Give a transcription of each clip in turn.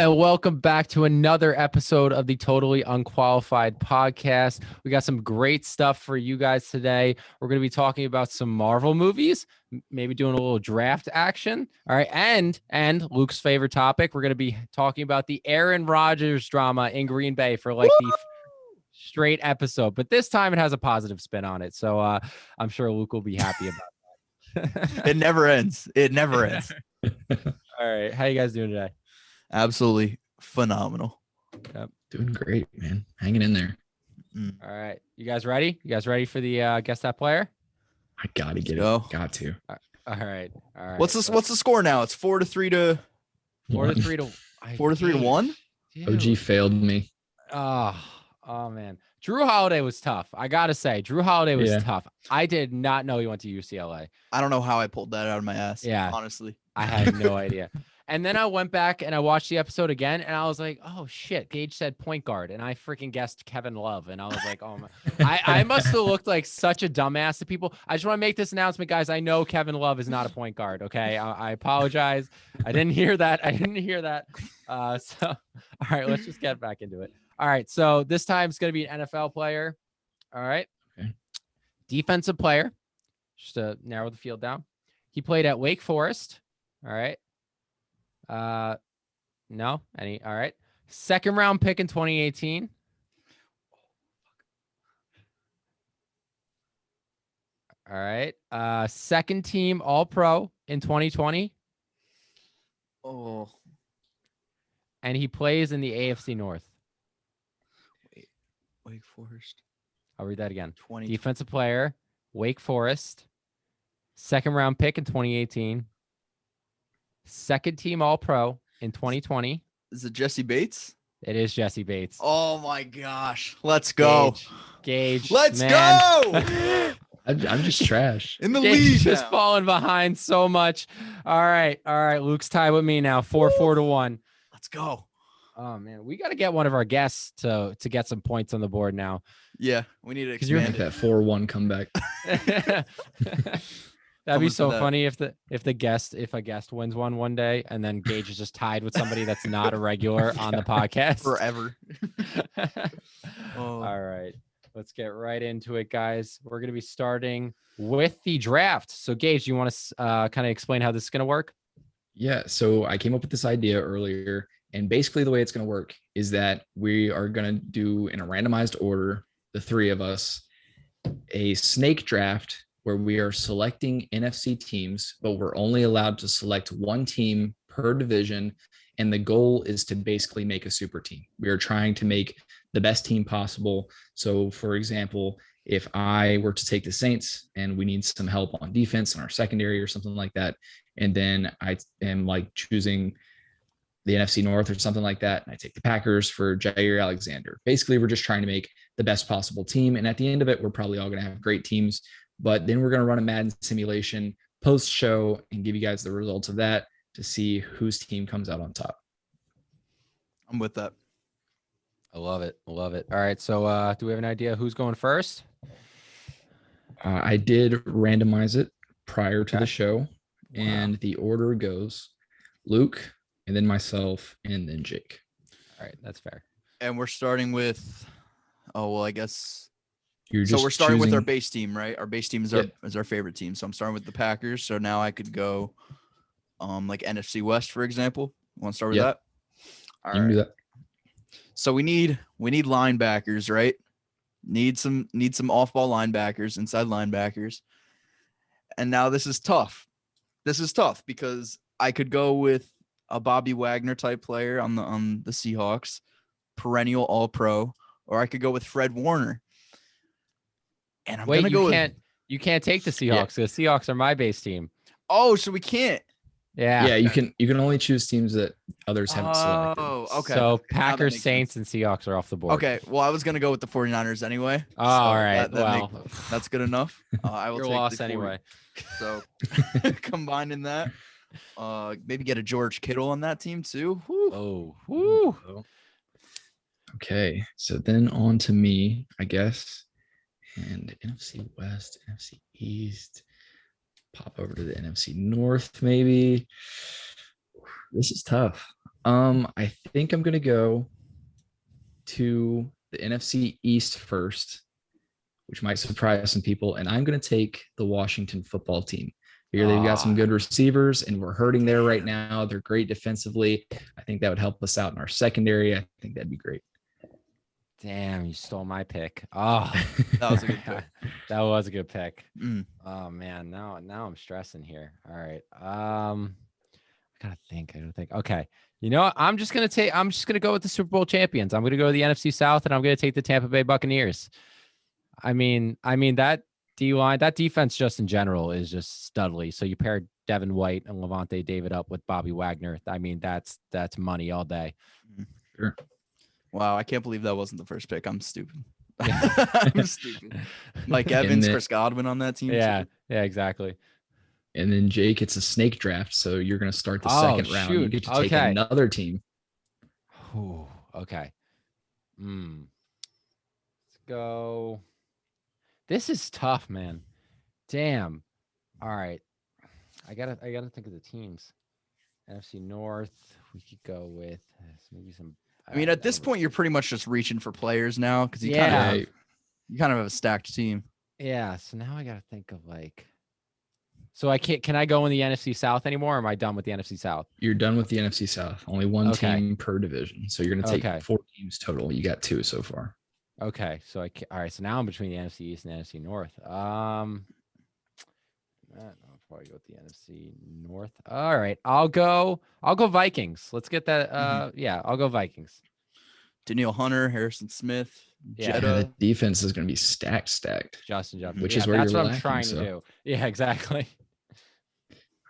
and welcome back to another episode of the Totally Unqualified podcast. We got some great stuff for you guys today. We're going to be talking about some Marvel movies, maybe doing a little draft action. All right, and Luke's favorite topic, we're going to be talking about the Aaron Rodgers drama in Green Bay for like the straight episode, but this time it has a positive spin on it. So I'm sure Luke will be happy about that. It never ends. It never ends. All right, how you guys doing today? Absolutely phenomenal. Yep. Doing great, man. Hanging in there. All right. You guys ready? You guys ready for the Guess That Player? I gotta get Go. it. Got to. All right. What's the score now? It's 4-3 to 4-3 to 4-3 to 1. OG failed me. Oh man. Drew Holiday was tough. I gotta say, Drew Holiday was tough. I did not know he went to UCLA. I don't know how I pulled that out of my ass. Yeah. Honestly. I had no idea. And then I went back and I watched the episode again and I was like, oh shit, Gage said point guard. And I freaking guessed Kevin Love. And I was like, oh my, I must have looked like such a dumbass to people. I just want to make this announcement, guys. I know Kevin Love is not a point guard. Okay. I apologize. I didn't hear that. So, all right, let's just get back into it. All right. So this time it's going to be an NFL player. All right. Okay. Defensive player, just to narrow the field down. He played at Wake Forest. All right. No, any. All right. Second round pick in 2018. All right. Second team All Pro in 2020. Oh. And he plays in the AFC North. Wake Forest. I'll read that again. 20. Defensive player, Wake Forest. Second round pick in 2018. Second team All Pro in 2020. Is it Jesse Bates? It is Jesse Bates. Oh my gosh. Let's go. Gage. Let's man. go. I'm just trash. In the Gage lead. just now. falling behind so much. All right. Luke's tied with me now. 4-4 to 1. Let's go. Oh man, we got to get one of our guests to get some points on the board now. Yeah, we need to you're- expand That 4-1 comeback. That'd be Coming so to that. funny if a guest wins one day and then Gage is just tied with somebody that's not a regular on the podcast forever. Oh. All right, let's get right into it, guys. We're going to be starting with the draft. So Gage, you want to kind of explain how this is going to work? Yeah. So I came up with this idea earlier. And basically the way it's going to work is that we are going to do in a randomized order, the three of us, a snake draft where we are selecting NFC teams, but we're only allowed to select one team per division. And the goal is to basically make a super team. We are trying to make the best team possible. So for example, if I were to take the Saints and we need some help on defense in our secondary or something like that, and then I am like choosing the NFC North or something like that, and I take the Packers for Jair Alexander. Basically, we're just trying to make the best possible team. And at the end of it, we're probably all going to have great teams. But then we're going to run a Madden simulation post-show and give you guys the results of that to see whose team comes out on top. I'm with that. I love it. All right, so do we have an idea who's going first? I did randomize it prior to the show, and the order goes Luke, and then myself, and then Jake. All right, that's fair. And we're starting with, I guess. We're starting with our base team, right? Our base team is our favorite team. So I'm starting with the Packers. So now I could go, like NFC West, for example. Want to start with that? All right. You can do that. So we need linebackers, right? Need some off-ball linebackers, inside linebackers. And now this is tough. Because I could go with a Bobby Wagner type player on the Seahawks, perennial All-Pro, or I could go with Fred Warner. And you can't take the Seahawks because Seahawks are my base team. Oh, so we can't. Yeah. You can only choose teams that others haven't selected. Oh, okay. So Packers, Saints, and Seahawks are off the board. Okay. Well, I was gonna go with the 49ers anyway. Oh, all right. That's good enough. I will You're take lost the anyway. So combining that, maybe get a George Kittle on that team too. Whew. Oh, whoo. Okay, so then on to me, I guess. And NFC West, NFC East, pop over to the NFC North, maybe. This is tough. I think I'm gonna go to the NFC East first, which might surprise some people, and I'm gonna take the Washington football team. Here they've got some good receivers, and we're hurting there right now. They're great defensively. I think that would help us out in our secondary. I think that'd be great. Damn, you stole my pick. Oh, That was a good pick. That was a good pick. Mm. Oh man, now I'm stressing here. All right. I gotta think. Okay. You know what? I'm just gonna go with the Super Bowl champions. I'm gonna go to the NFC South, and I'm gonna take the Tampa Bay Buccaneers. I mean that D-line, that defense just in general is just studly. So you pair Devin White and Levante David up with Bobby Wagner. I mean, that's money all day. Sure. Wow, I can't believe that wasn't the first pick. I'm stupid. Yeah. I'm stupid. Mike Evans, Chris Godwin on that team. Yeah, too. yeah, exactly. And then Jake, it's a snake draft, so you're gonna start the second round. You shoot. get to take Okay. another team. Ooh, okay. Let's go. This is tough, man. Damn. All right. I gotta think of the teams. NFC North. We could go with maybe some. I mean, at this point, you're pretty much just reaching for players now because you Yeah. kind of have a stacked team. Yeah. So now I gotta think of like. So I can't. Can I go in the NFC South anymore? Or am I done with the NFC South? You're done with the NFC South. Only one Okay. team per division. So you're gonna take Okay. 4 teams total. You got 2 so far. Okay. So all right. So now I'm between the NFC East and the NFC North. I'll probably go with the NFC North. All right. I'll go Vikings. Let's get that. Yeah, I'll go Vikings. Daniil Hunter, Harrison Smith, Yeah. Yeah, Jetta. the defense is gonna be stacked. Justin Jefferson. Which Yeah, is where that's you're what I'm lacking, trying to so. do. Yeah, exactly.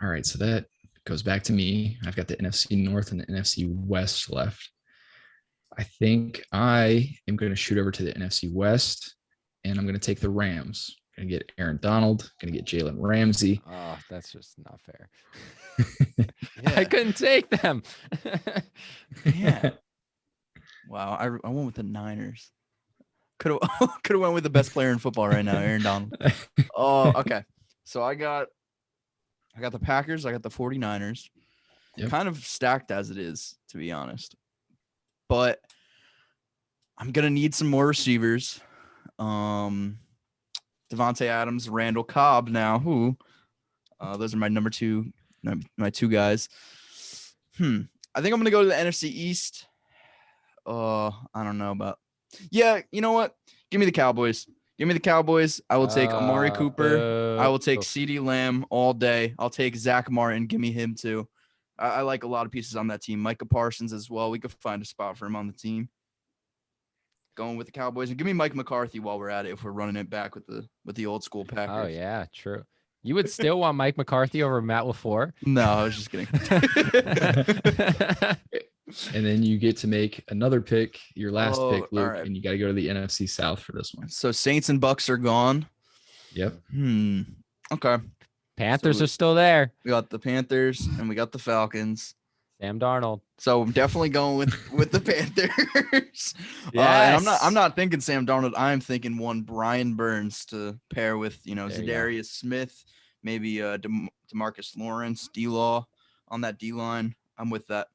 All right, so that goes back to me. I've got the NFC North and the NFC West left. I think I am going to shoot over to the NFC West, and I'm going to take the Rams. Going to get Aaron Donald. Going to get Jalen Ramsey. Oh, that's just not fair. Yeah. I couldn't take them. Yeah. Wow, I went with the Niners. Could have went with the best player in football right now, Aaron Donald. Oh, okay. So I got the Packers, I got the 49ers. Yep. Kind of stacked as it is, to be honest. But I'm gonna need some more receivers. Devontae Adams, Randall Cobb now. Those are my number 2, my 2 guys. I think I'm gonna go to the NFC East. I don't know about. Yeah, you know what? Give me the Cowboys. I will take Amari Cooper. I will take CeeDee Lamb all day. I'll take Zach Martin. Give me him too. I like a lot of pieces on that team. Micah Parsons as well. We could find a spot for him on the team. Going with the Cowboys. And give me Mike McCarthy while we're at it if we're running it back with the old school Packers. Oh yeah, true. You would still want Mike McCarthy over Matt LaFleur? No, I was just kidding. And then you get to make another pick, your last pick, all Luke, right. and you got to go to the NFC South for this one. So Saints and Bucks are gone. Yep. Okay. Panthers So are still there. We got the Panthers and we got the Falcons. Sam Darnold. So I'm definitely going with the Panthers. Yes. And I'm not thinking Sam Darnold. I'm thinking one Brian Burns to pair with, There you go. Zadarius Smith, maybe DeMarcus Lawrence, D-Law on that D-line. I'm with that.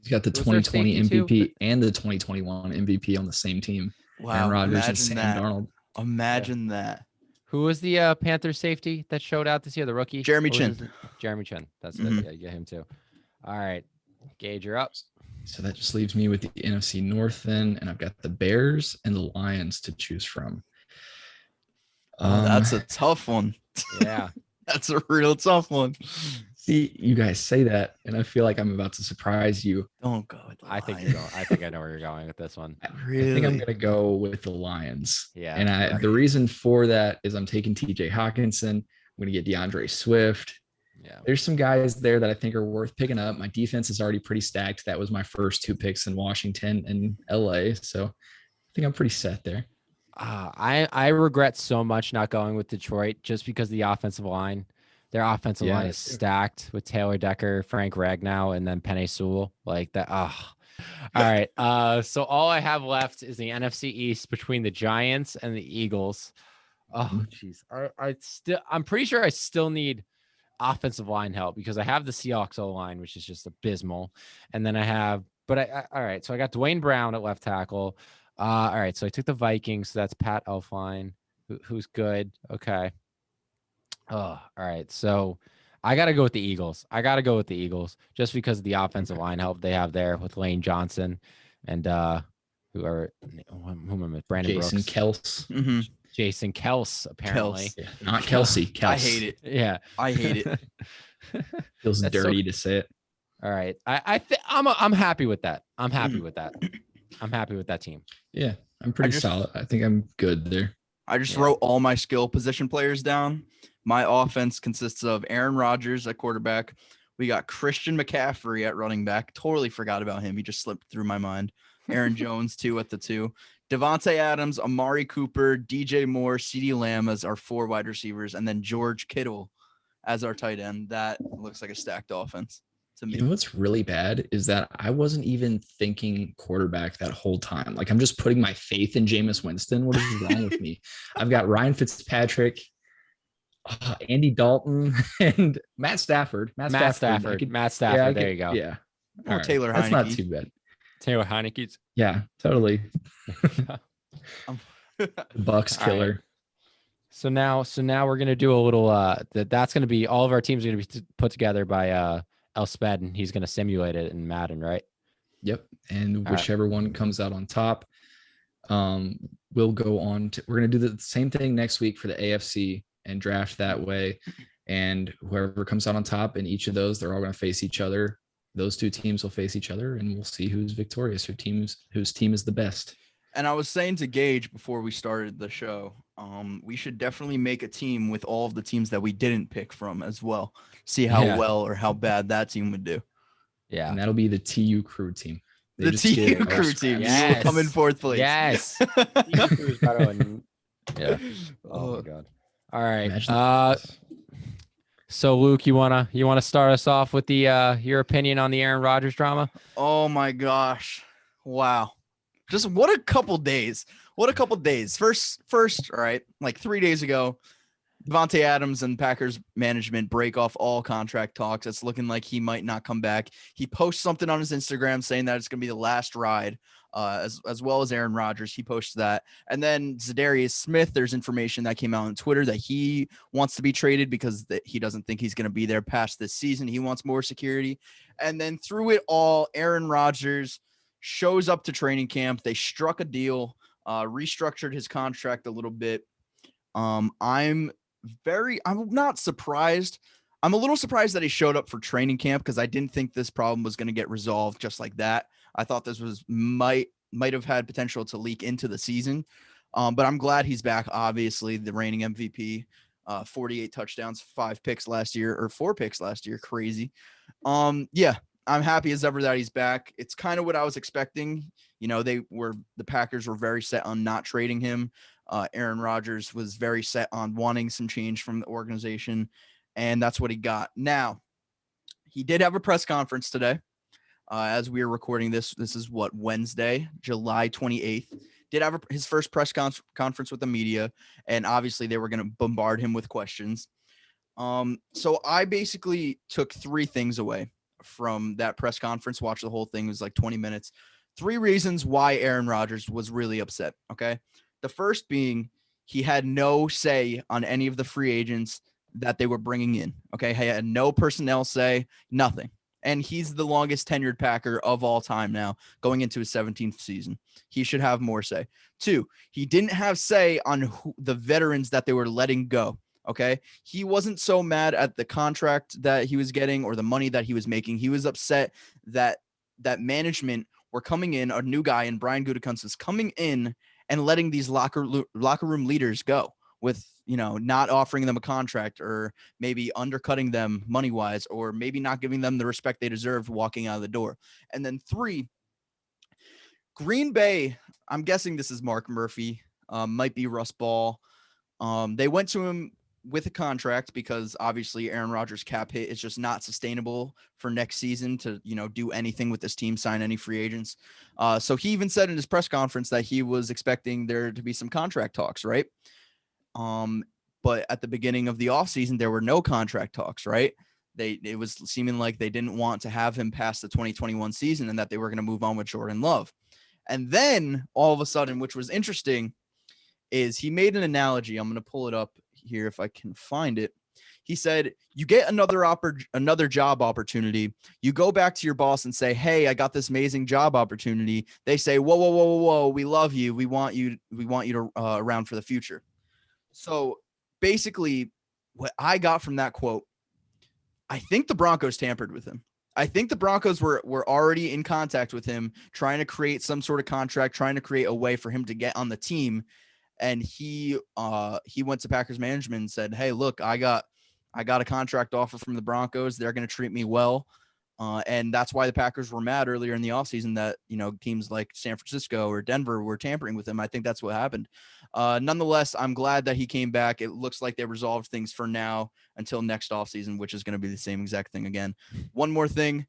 He's got the Who's their 2020 safety too? MVP and the 2021 MVP on the same team. Wow. Aaron Rodgers and Imagine Sam that. Darnold. Imagine that. Who was the Panthers safety that showed out this year? The rookie? Jeremy What was Chin. his name? Jeremy Chin. That's Mhm. it. Yeah, you get him too. All right. Gage, you're up. So that just leaves me with the NFC North then, and I've got the Bears and the Lions to choose from. That's a tough one. Yeah. That's a real tough one. See, you guys say that, and I feel like I'm about to surprise you. Don't go with the I think Lions. I think I know where you're going with this one. I Really? think I'm going to go with the Lions. Yeah. And the reason for that is I'm taking TJ Hawkinson. I'm going to get DeAndre Swift. Yeah. There's some guys there that I think are worth picking up. My defense is already pretty stacked. That was my first 2 picks in Washington and LA. So I think I'm pretty set there. I regret so much not going with Detroit just because the offensive line. Their offensive line is stacked with Taylor Decker, Frank Ragnow, and then Penei Sewell. Like that. All right. So all I have left is the NFC East between the Giants and the Eagles. Oh, jeez. I'm pretty sure I still need offensive line help because I have the Seahawks O-line, which is just abysmal. And then I have, but all right. So I got Dwayne Brown at left tackle. All right. So I took the Vikings. So that's Pat Elflein, who's good. Okay. Oh, all right. So I got to go with the Eagles. I got to go with the Eagles just because of the offensive line help they have there with Lane Johnson and who am I? Brandon Jason Brooks. Kels. Mm-hmm. Jason Kels, apparently. Yeah, not Kelsey. Kels. I hate it. Yeah. I hate it. Feels That's dirty to say it. All right. I'm happy with that. I'm happy Mhm. with that. I'm happy with that team. Yeah, I'm pretty solid. I think I'm good there. I just Yeah. wrote all my skill position players down. My offense consists of Aaron Rodgers at quarterback. We got Christian McCaffrey at running back. Totally forgot about him. He just slipped through my mind. Aaron Jones, 2 at the 2. Devontae Adams, Amari Cooper, DJ Moore, CeeDee Lamb as our 4 wide receivers, and then George Kittle as our tight end. That looks like a stacked offense to me. You know what's really bad is that I wasn't even thinking quarterback that whole time. Like I'm just putting my faith in Jameis Winston. What is wrong with me? I've got Ryan Fitzpatrick, Andy Dalton, and Matt Stafford. Matt Stafford. There you go. Yeah. Or All right. Taylor That's Heineke. not too bad. Taylor Heineke's. Yeah, totally. Bucks All killer. right. So now we're gonna do a little that's gonna be all of our teams are gonna be put together by Elspeth, and he's gonna simulate it in Madden, right? Yep. And All whichever one comes out on top, we'll go on to, we're going to do the same thing next week for the AFC and draft that way. And whoever comes out on top in each of those, they're all going to face each other. Those 2 teams will face each other, and we'll see who's victorious, whose team is the best. And I was saying to Gage before we started the show, we should definitely make a team with all of the teams that we didn't pick from as well. See how well or how bad that team would do. Yeah. And that'll be the TU crew team. They The just get TU all crew scraps. team. You will Yes. come in 4th place. Yes. TU Crew's better than- yeah. Oh my god. All right. Imagine So Luke, you wanna start us off with the your opinion on the Aaron Rodgers drama? Oh my gosh. Wow. Just what a couple days. What a couple days. First, all right, like 3 days ago, Devontae Adams and Packers management break off all contract talks. It's looking like he might not come back. He posts something on his Instagram saying that it's going to be the last ride, as well as Aaron Rodgers. He posts that. And then Zadarius Smith, there's information that came out on Twitter that he wants to be traded because he doesn't think he's going to be there past this season. He wants more security. And then through it all, Aaron Rodgers shows up to training camp. They struck a deal, restructured his contract a little bit. I'm not surprised. I'm a little surprised that he showed up for training camp because I didn't think this problem was going to get resolved just like that. I thought this was might have had potential to leak into the season. But I'm glad he's back. Obviously, the reigning MVP, 48 touchdowns, 4 picks last year. Crazy. Yeah, I'm happy as ever that he's back. It's kind of what I was expecting. You know, the Packers were very set on not trading him. Aaron Rodgers was very set on wanting some change from the organization, and that's what he got. Now, he did have a press conference today. As we are recording this is Wednesday, July 28th. Did have his first press conference with the media, and obviously they were going to bombard him with questions. So I basically took 3 things away from that press conference. Watched the whole thing. It was like 20 minutes. 3 reasons why Aaron Rodgers was really upset. Okay. The first being he had no say on any of the free agents that they were bringing in. Okay. He had no personnel say, nothing. And he's the longest tenured Packer of all time now, going into his 17th season. He should have more say. 2, he didn't have say on the veterans that they were letting go. Okay. He wasn't so mad at the contract that he was getting or the money that he was making. He was upset that management were coming in, a new guy, and Brian Gutekunst is coming in and letting these locker room leaders go with, not offering them a contract or maybe undercutting them money-wise or maybe not giving them the respect they deserved walking out of the door. And then 3, Green Bay, I'm guessing this is Mark Murphy, might be Russ Ball. They went to him with a contract because obviously Aaron Rodgers' cap hit is just not sustainable for next season to, do anything with this team, sign any free agents. So he even said in his press conference that he was expecting there to be some contract talks, right? but at the beginning of the offseason, there were no contract talks, right? It was seeming like they didn't want to have him past the 2021 season and that they were going to move on with Jordan Love. And then all of a sudden, which was interesting, is he made an analogy. I'm going to pull it up here if I can find it. He said, you get another job opportunity. You go back to your boss and say, hey, I got this amazing job opportunity. They say, whoa, whoa, whoa, whoa, whoa. We love you. We want you to around for the future. So basically what I got from that quote, I think the Broncos tampered with him. I think the Broncos were already in contact with him, trying to create some sort of contract, trying to create a way for him to get on the team. And he went to Packers management and said, hey, look, I got a contract offer from the Broncos. They're going to treat me well. And that's why the Packers were mad earlier in the offseason that, teams like San Francisco or Denver were tampering with him. I think that's what happened. Nonetheless, I'm glad that he came back. It looks like they resolved things for now until next offseason, which is going to be the same exact thing again. One more thing.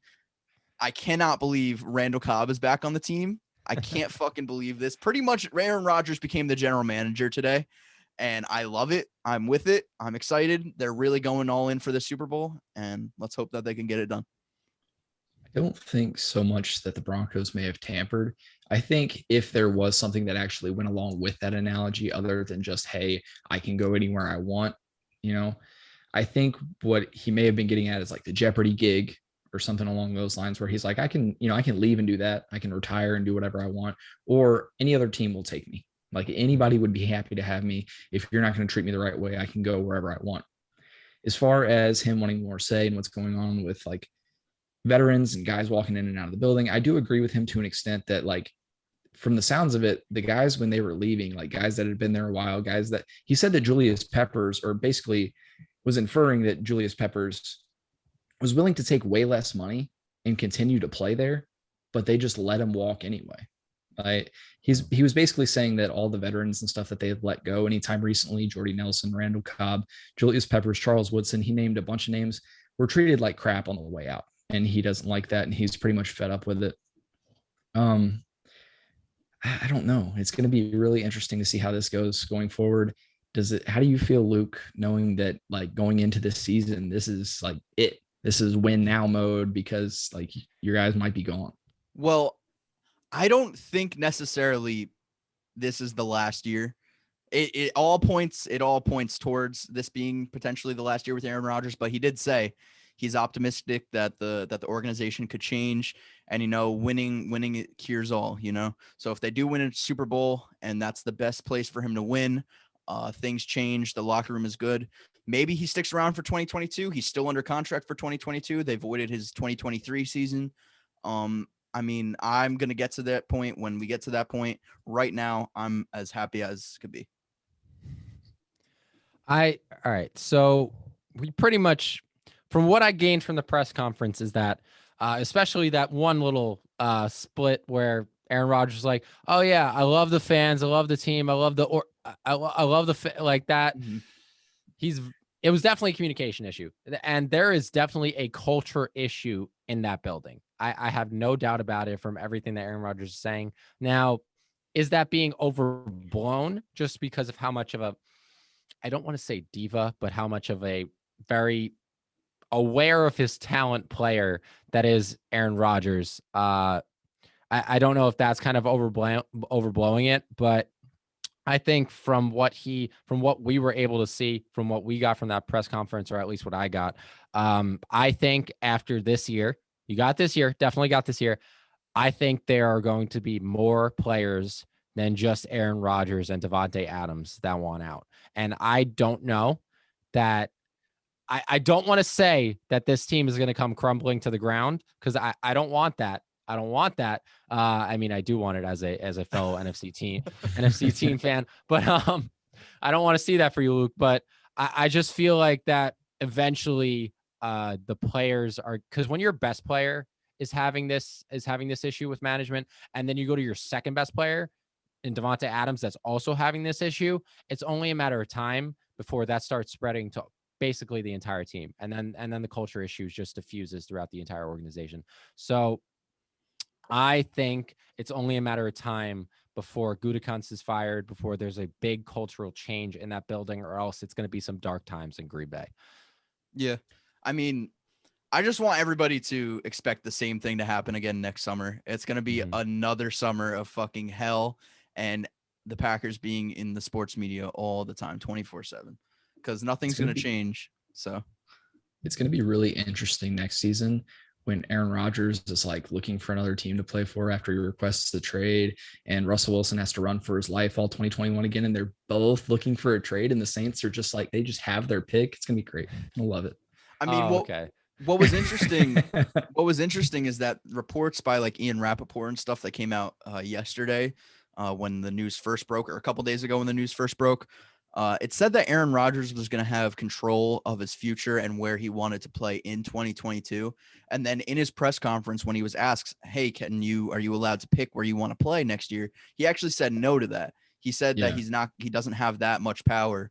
I cannot believe Randall Cobb is back on the team. I can't fucking believe this. Pretty much Aaron Rodgers became the general manager today, and I love it. I'm with it. I'm excited. They're really going all in for the Super Bowl, and let's hope that they can get it done. I don't think so much that the Broncos may have tampered. I think if there was something that actually went along with that analogy, other than just, hey, I can go anywhere I want, I think what he may have been getting at is like the Jeopardy gig or something along those lines, where he's like, I can leave and do that. I can retire and do whatever I want, or any other team will take me. Like anybody would be happy to have me. If you're not going to treat me the right way, I can go wherever I want. As far as him wanting more say and what's going on with like veterans and guys walking in and out of the building, I do agree with him to an extent that, like, from the sounds of it, the guys when they were leaving, like guys that had been there a while, guys that he said that Julius Peppers, or basically was inferring that Julius Peppers was willing to take way less money and continue to play there, but they just let him walk anyway. Like he was basically saying that all the veterans and stuff that they had let go anytime recently, Jordy Nelson, Randall Cobb, Julius Peppers, Charles Woodson, he named a bunch of names, were treated like crap on the way out. And he doesn't like that. And he's pretty much fed up with it. I don't know. It's going to be really interesting to see how this goes going forward. How do you feel, Luke, knowing that like going into this season, this is like this is win now mode, because like your guys might be gone? Well, I don't think necessarily this is the last year. It all points towards this being potentially the last year with Aaron Rodgers, but he did say he's optimistic that the organization could change, and winning it cures all. So if they do win a Super Bowl and that's the best place for him to win, things change. The locker room is good. Maybe he sticks around for 2022. He's still under contract for 2022. They voided his 2023 season. I mean, I'm gonna get to that point when we get to that point. Right now, I'm as happy as could be. All right. So we pretty much, from what I gained from the press conference, is that especially that one little split where Aaron Rodgers was like, "Oh yeah, I love the fans, I love the team, I love I love like that." Mm-hmm. It was definitely a communication issue, and there is definitely a culture issue in that building. I have no doubt about it from everything that Aaron Rodgers is saying. Now, is that being overblown just because of how much of a, I don't want to say diva, but how much of a very aware of his talent player that is Aaron Rodgers? I don't know if that's kind of overblowing it, but I think from what we were able to see, from what we got from that press conference, or at least what I got, I think after this year, definitely got this year, I think there are going to be more players than just Aaron Rodgers and Devontae Adams that want out. And I don't know that I don't want to say that this team is going to come crumbling to the ground, because I don't want that. I don't want that. I mean, I do want it as a fellow NFC team fan, but I don't want to see that for you, Luke. But I just feel like that eventually the players are, because when your best player is having this issue with management, and then you go to your second best player in Devontae Adams that's also having this issue, it's only a matter of time before that starts spreading to basically the entire team, and then the culture issues just diffuses throughout the entire organization. So I think it's only a matter of time before Gutekunst is fired, before there's a big cultural change in that building, or else it's going to be some dark times in Green Bay. Yeah. I mean, I just want everybody to expect the same thing to happen again next summer. It's going to be another summer of fucking hell and the Packers being in the sports media all the time, 24/7, because nothing's going to change. So it's going to be really interesting next season when Aaron Rodgers is like looking for another team to play for after he requests the trade, and Russell Wilson has to run for his life all 2021 again, and they're both looking for a trade, and the Saints are just like, they just have their pick. It's gonna be great. I love it. I mean, what was interesting is that reports by like Ian Rappaport and stuff that came out yesterday when the news first broke, or a couple days ago when the news first broke. It said that Aaron Rodgers was going to have control of his future and where he wanted to play in 2022. And then in his press conference, when he was asked, "Hey, are you allowed to pick where you want to play next year?" He actually said no to that. He said that he doesn't have that much power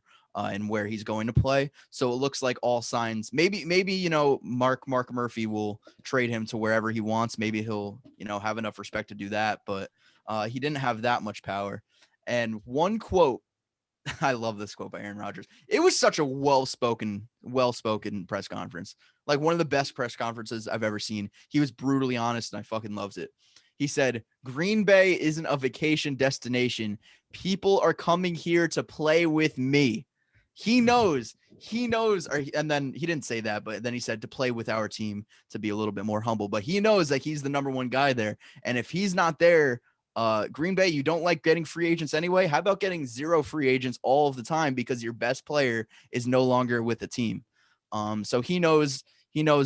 in where he's going to play. So it looks like all signs, maybe, Mark Murphy will trade him to wherever he wants. Maybe he'll, have enough respect to do that, but he didn't have that much power. And one quote, I love this quote by Aaron Rodgers. It was such a well-spoken press conference. Like one of the best press conferences I've ever seen. He was brutally honest and I fucking loved it. He said, "Green Bay isn't a vacation destination. People are coming here to play with me." He knows, and then he didn't say that, but then he said to play with our team, to be a little bit more humble, but he knows that he's the number one guy there. And if he's not there, Green Bay, you don't like getting free agents anyway. How about getting 0 free agents all of the time because your best player is no longer with the team? So he knows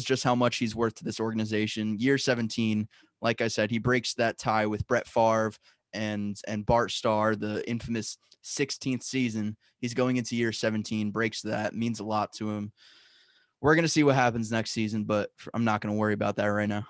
just how much he's worth to this organization. Year 17, like I said, he breaks that tie with Brett Favre and Bart Starr, the infamous 16th season. He's going into year 17, breaks that, means a lot to him. We're going to see what happens next season, but I'm not going to worry about that right now.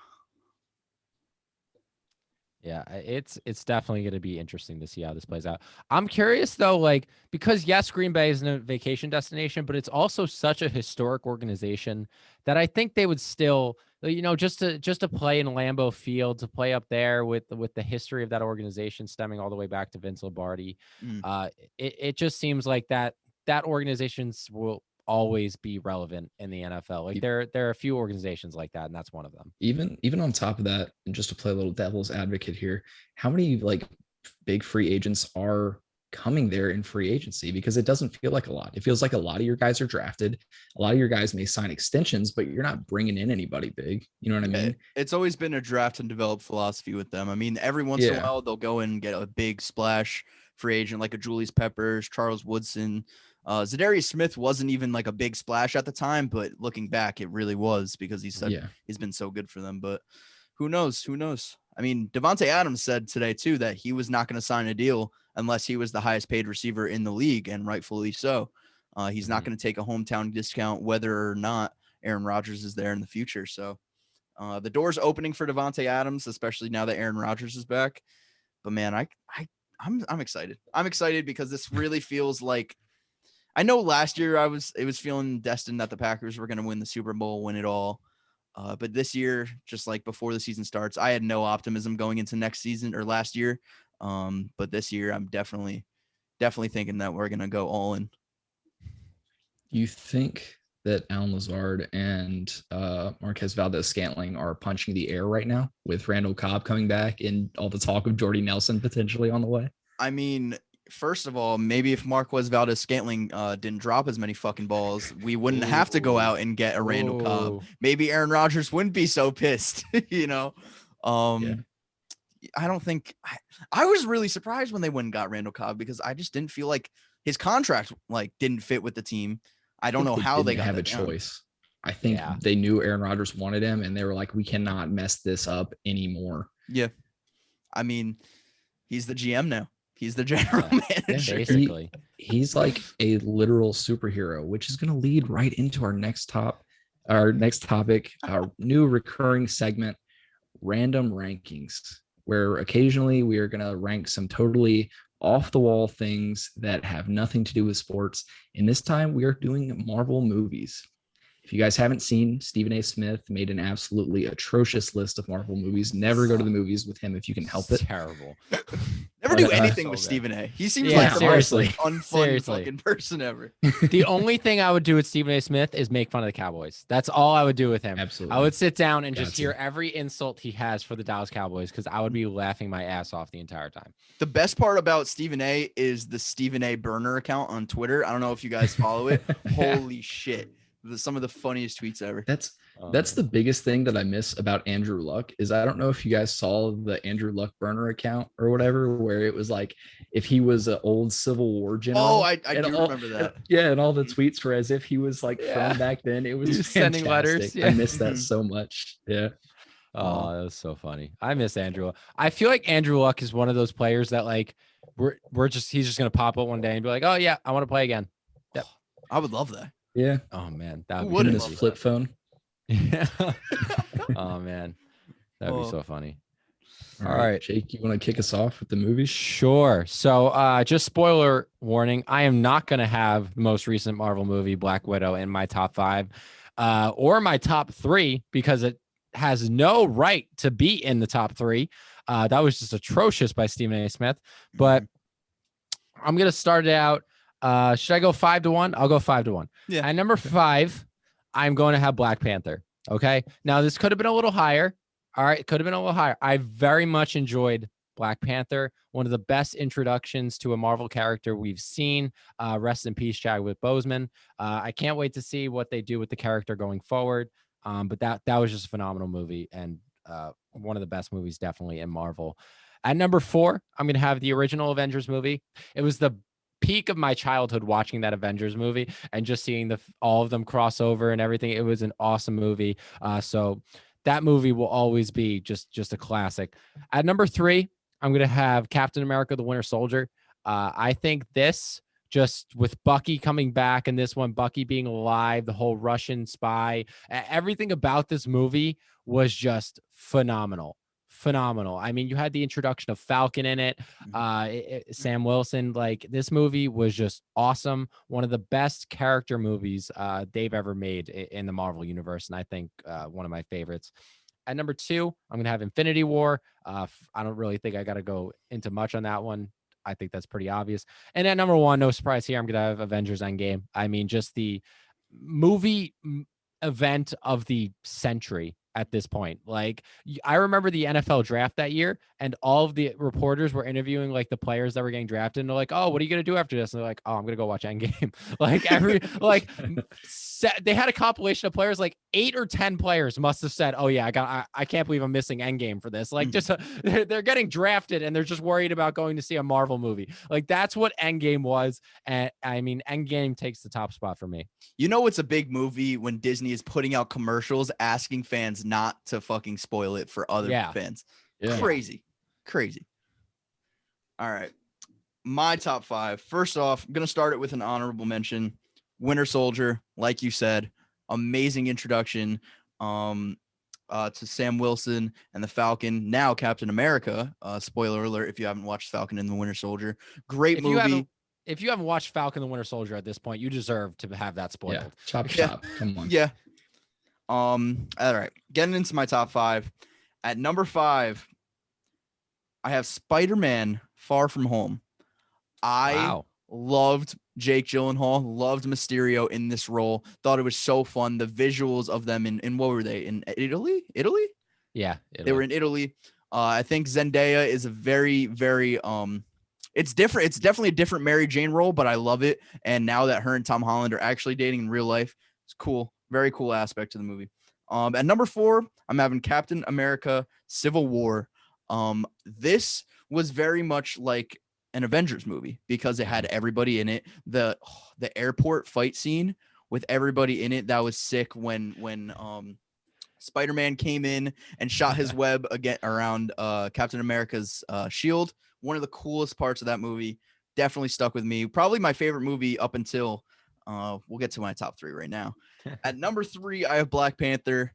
Yeah, it's definitely going to be interesting to see how this plays out. I'm curious though, like, because yes, Green Bay isn't a vacation destination, but it's also such a historic organization that I think they would still, just to play in Lambeau Field, to play up there with the history of that organization stemming all the way back to Vince Lombardi. It just seems like that organizations will always be relevant in the NFL. Like there are a few organizations like that, and that's one of them. Even on top of that, and just to play a little devil's advocate here, how many like big free agents are coming there in free agency? Because it doesn't feel like a lot. It feels like a lot of your guys are drafted. A lot of your guys may sign extensions, but you're not bringing in anybody big. You know what I mean? It's always been a draft and develop philosophy with them. I mean, every once in a while they'll go and get a big splash free agent like a Julius Peppers, Charles Woodson. Zadarius Smith wasn't even like a big splash at the time, but looking back, it really was, because he's been so good for them. But who knows? I mean, Devontae Adams said today too that he was not going to sign a deal unless he was the highest paid receiver in the league, and rightfully so. He's not going to take a hometown discount whether or not Aaron Rodgers is there in the future. So the door's opening for Devontae Adams, especially now that Aaron Rodgers is back. But man, I'm excited. I'm excited because this really feels like, I know last year it was feeling destined that the Packers were going to win the Super Bowl, win it all. But this year, just like before the season starts, I had no optimism going into next season or last year. But this year, I'm definitely thinking that we're going to go all in. You think that Alan Lazard and Marquez Valdez-Scantling are punching the air right now with Randall Cobb coming back and all the talk of Jordy Nelson potentially on the way? I mean, first of all, maybe if Marquez Valdez-Scantling didn't drop as many fucking balls, we wouldn't have to go out and get a Randall Cobb. Maybe Aaron Rodgers wouldn't be so pissed, I don't think I was really surprised when they went and got Randall Cobb, because I just didn't feel like his contract didn't fit with the team. I don't know how they got have a choice. I think they knew Aaron Rodgers wanted him, and they were like, we cannot mess this up anymore. Yeah. I mean, he's the GM now. He's the general manager. Basically. He's like a literal superhero, which is going to lead right into our next topic, our new recurring segment, Random Rankings, where occasionally we are going to rank some totally off the wall things that have nothing to do with sports. And this time we are doing Marvel movies. If you guys haven't seen, Stephen A. Smith made an absolutely atrocious list of Marvel movies. Never go to the movies with him if you can help it. Terrible. Never But, do anything so with good. Stephen A. He seems Yeah, like the most seriously. like, unfun Seriously. fucking person ever. The only thing I would do with Stephen A. Smith is make fun of the Cowboys. That's all I would do with him. Absolutely. I would sit down and Got just to. hear every insult he has for the Dallas Cowboys because I would be laughing my ass off the entire time. The best part about Stephen A is the Stephen A burner account on Twitter. I don't know if you guys follow it. Yeah. Holy shit. Some of the funniest tweets ever. That's the biggest thing that I miss about Andrew Luck is I don't know if you guys saw the Andrew Luck burner account or whatever, where it was like if he was an old Civil War general. Oh, I and do remember that. And all the tweets were as if he was like from back then. It was He was sending letters, fantastic. yeah. I miss that Mhm. so much. Yeah. Oh, that was so funny. I miss Andrew. I feel like Andrew Luck is one of those players that like he's just gonna pop up one day and be like, oh yeah, I want to play again. Yep. I would love that. Yeah. Oh man, that Who would Put be in wouldn't his love flip that? phone. Yeah. Oh man, that'd be Oh. so funny. All right. Jake, you want to kick us off with the movies? Sure. So just spoiler warning, I am not going to have the most recent Marvel movie, Black Widow, in my top 5 or my top 3 because it has no right to be in the top 3. That was just atrocious by Stephen A. Smith. But I'm going to start it out. Should I go 5-1? I'll go 5-1. Yeah. At number 5, I'm going to have Black Panther. Okay. Now, this could have been a little higher. All right. It could have been a little higher. I very much enjoyed Black Panther, one of the best introductions to a Marvel character we've seen. Rest in peace, Chadwick Boseman. I can't wait to see what they do with the character going forward. But that was just a phenomenal movie and one of the best movies definitely in Marvel. At number 4, I'm going to have the original Avengers movie. It was the peak of my childhood watching that Avengers movie and just seeing all of them cross over and everything. It was an awesome movie. So that movie will always be just a classic. At number 3, I'm going to have Captain America, the Winter Soldier. I think this, just with Bucky coming back and this one, Bucky being alive, the whole Russian spy, everything about this movie was just phenomenal. Phenomenal. I mean, you had the introduction of Falcon in it. Sam Wilson, like this movie was just awesome. One of the best character movies they've ever made in the Marvel universe. And I think one of my favorites. At number 2, I'm going to have Infinity War. I don't really think I got to go into much on that one. I think that's pretty obvious. And at number 1, no surprise here, I'm going to have Avengers Endgame. I mean, just the movie event of the century at this point. Like, I remember the NFL draft that year, and all of the reporters were interviewing like the players that were getting drafted, and they're like, "Oh, what are you gonna do after this?" And they're like, "Oh, I'm gonna go watch Endgame." Like they had a compilation of players, like 8 or 10 players must have said, "Oh yeah, I can't believe I'm missing Endgame for this." Like, just they're getting drafted, and they're just worried about going to see a Marvel movie. Like, that's what Endgame was, and I mean, Endgame takes the top spot for me. You know, it's a big movie when Disney is putting out commercials asking fans not to fucking spoil it for other fans. Yeah. Crazy. All right. My top 5. First off, I'm going to start it with an honorable mention. Winter Soldier, like you said, amazing introduction to Sam Wilson and the Falcon, now Captain America. Spoiler alert if you haven't watched Falcon and the Winter Soldier. Great movie. If you haven't watched Falcon the Winter Soldier at this point, you deserve to have that spoiled. Yeah. Chop. Come on. Yeah. All right. Getting into my top 5. At number 5, I have Spider-Man Far From Home. I loved Jake Gyllenhaal, loved Mysterio in this role. Thought it was so fun. The visuals of them in what were they? In Italy? Yeah. They were in Italy. I think Zendaya is a very, very it's different. It's definitely a different Mary Jane role, but I love it. And now that her and Tom Holland are actually dating in real life, it's cool. Very cool aspect to the movie. At number 4, I'm having Captain America Civil War. This was very much like an Avengers movie because it had everybody in it. The airport fight scene with everybody in it, that was sick when Spider-Man came in and shot his web again around Captain America's shield. One of the coolest parts of that movie. Definitely stuck with me. Probably my favorite movie up until we'll get to my top 3 right now. At number 3, I have Black Panther.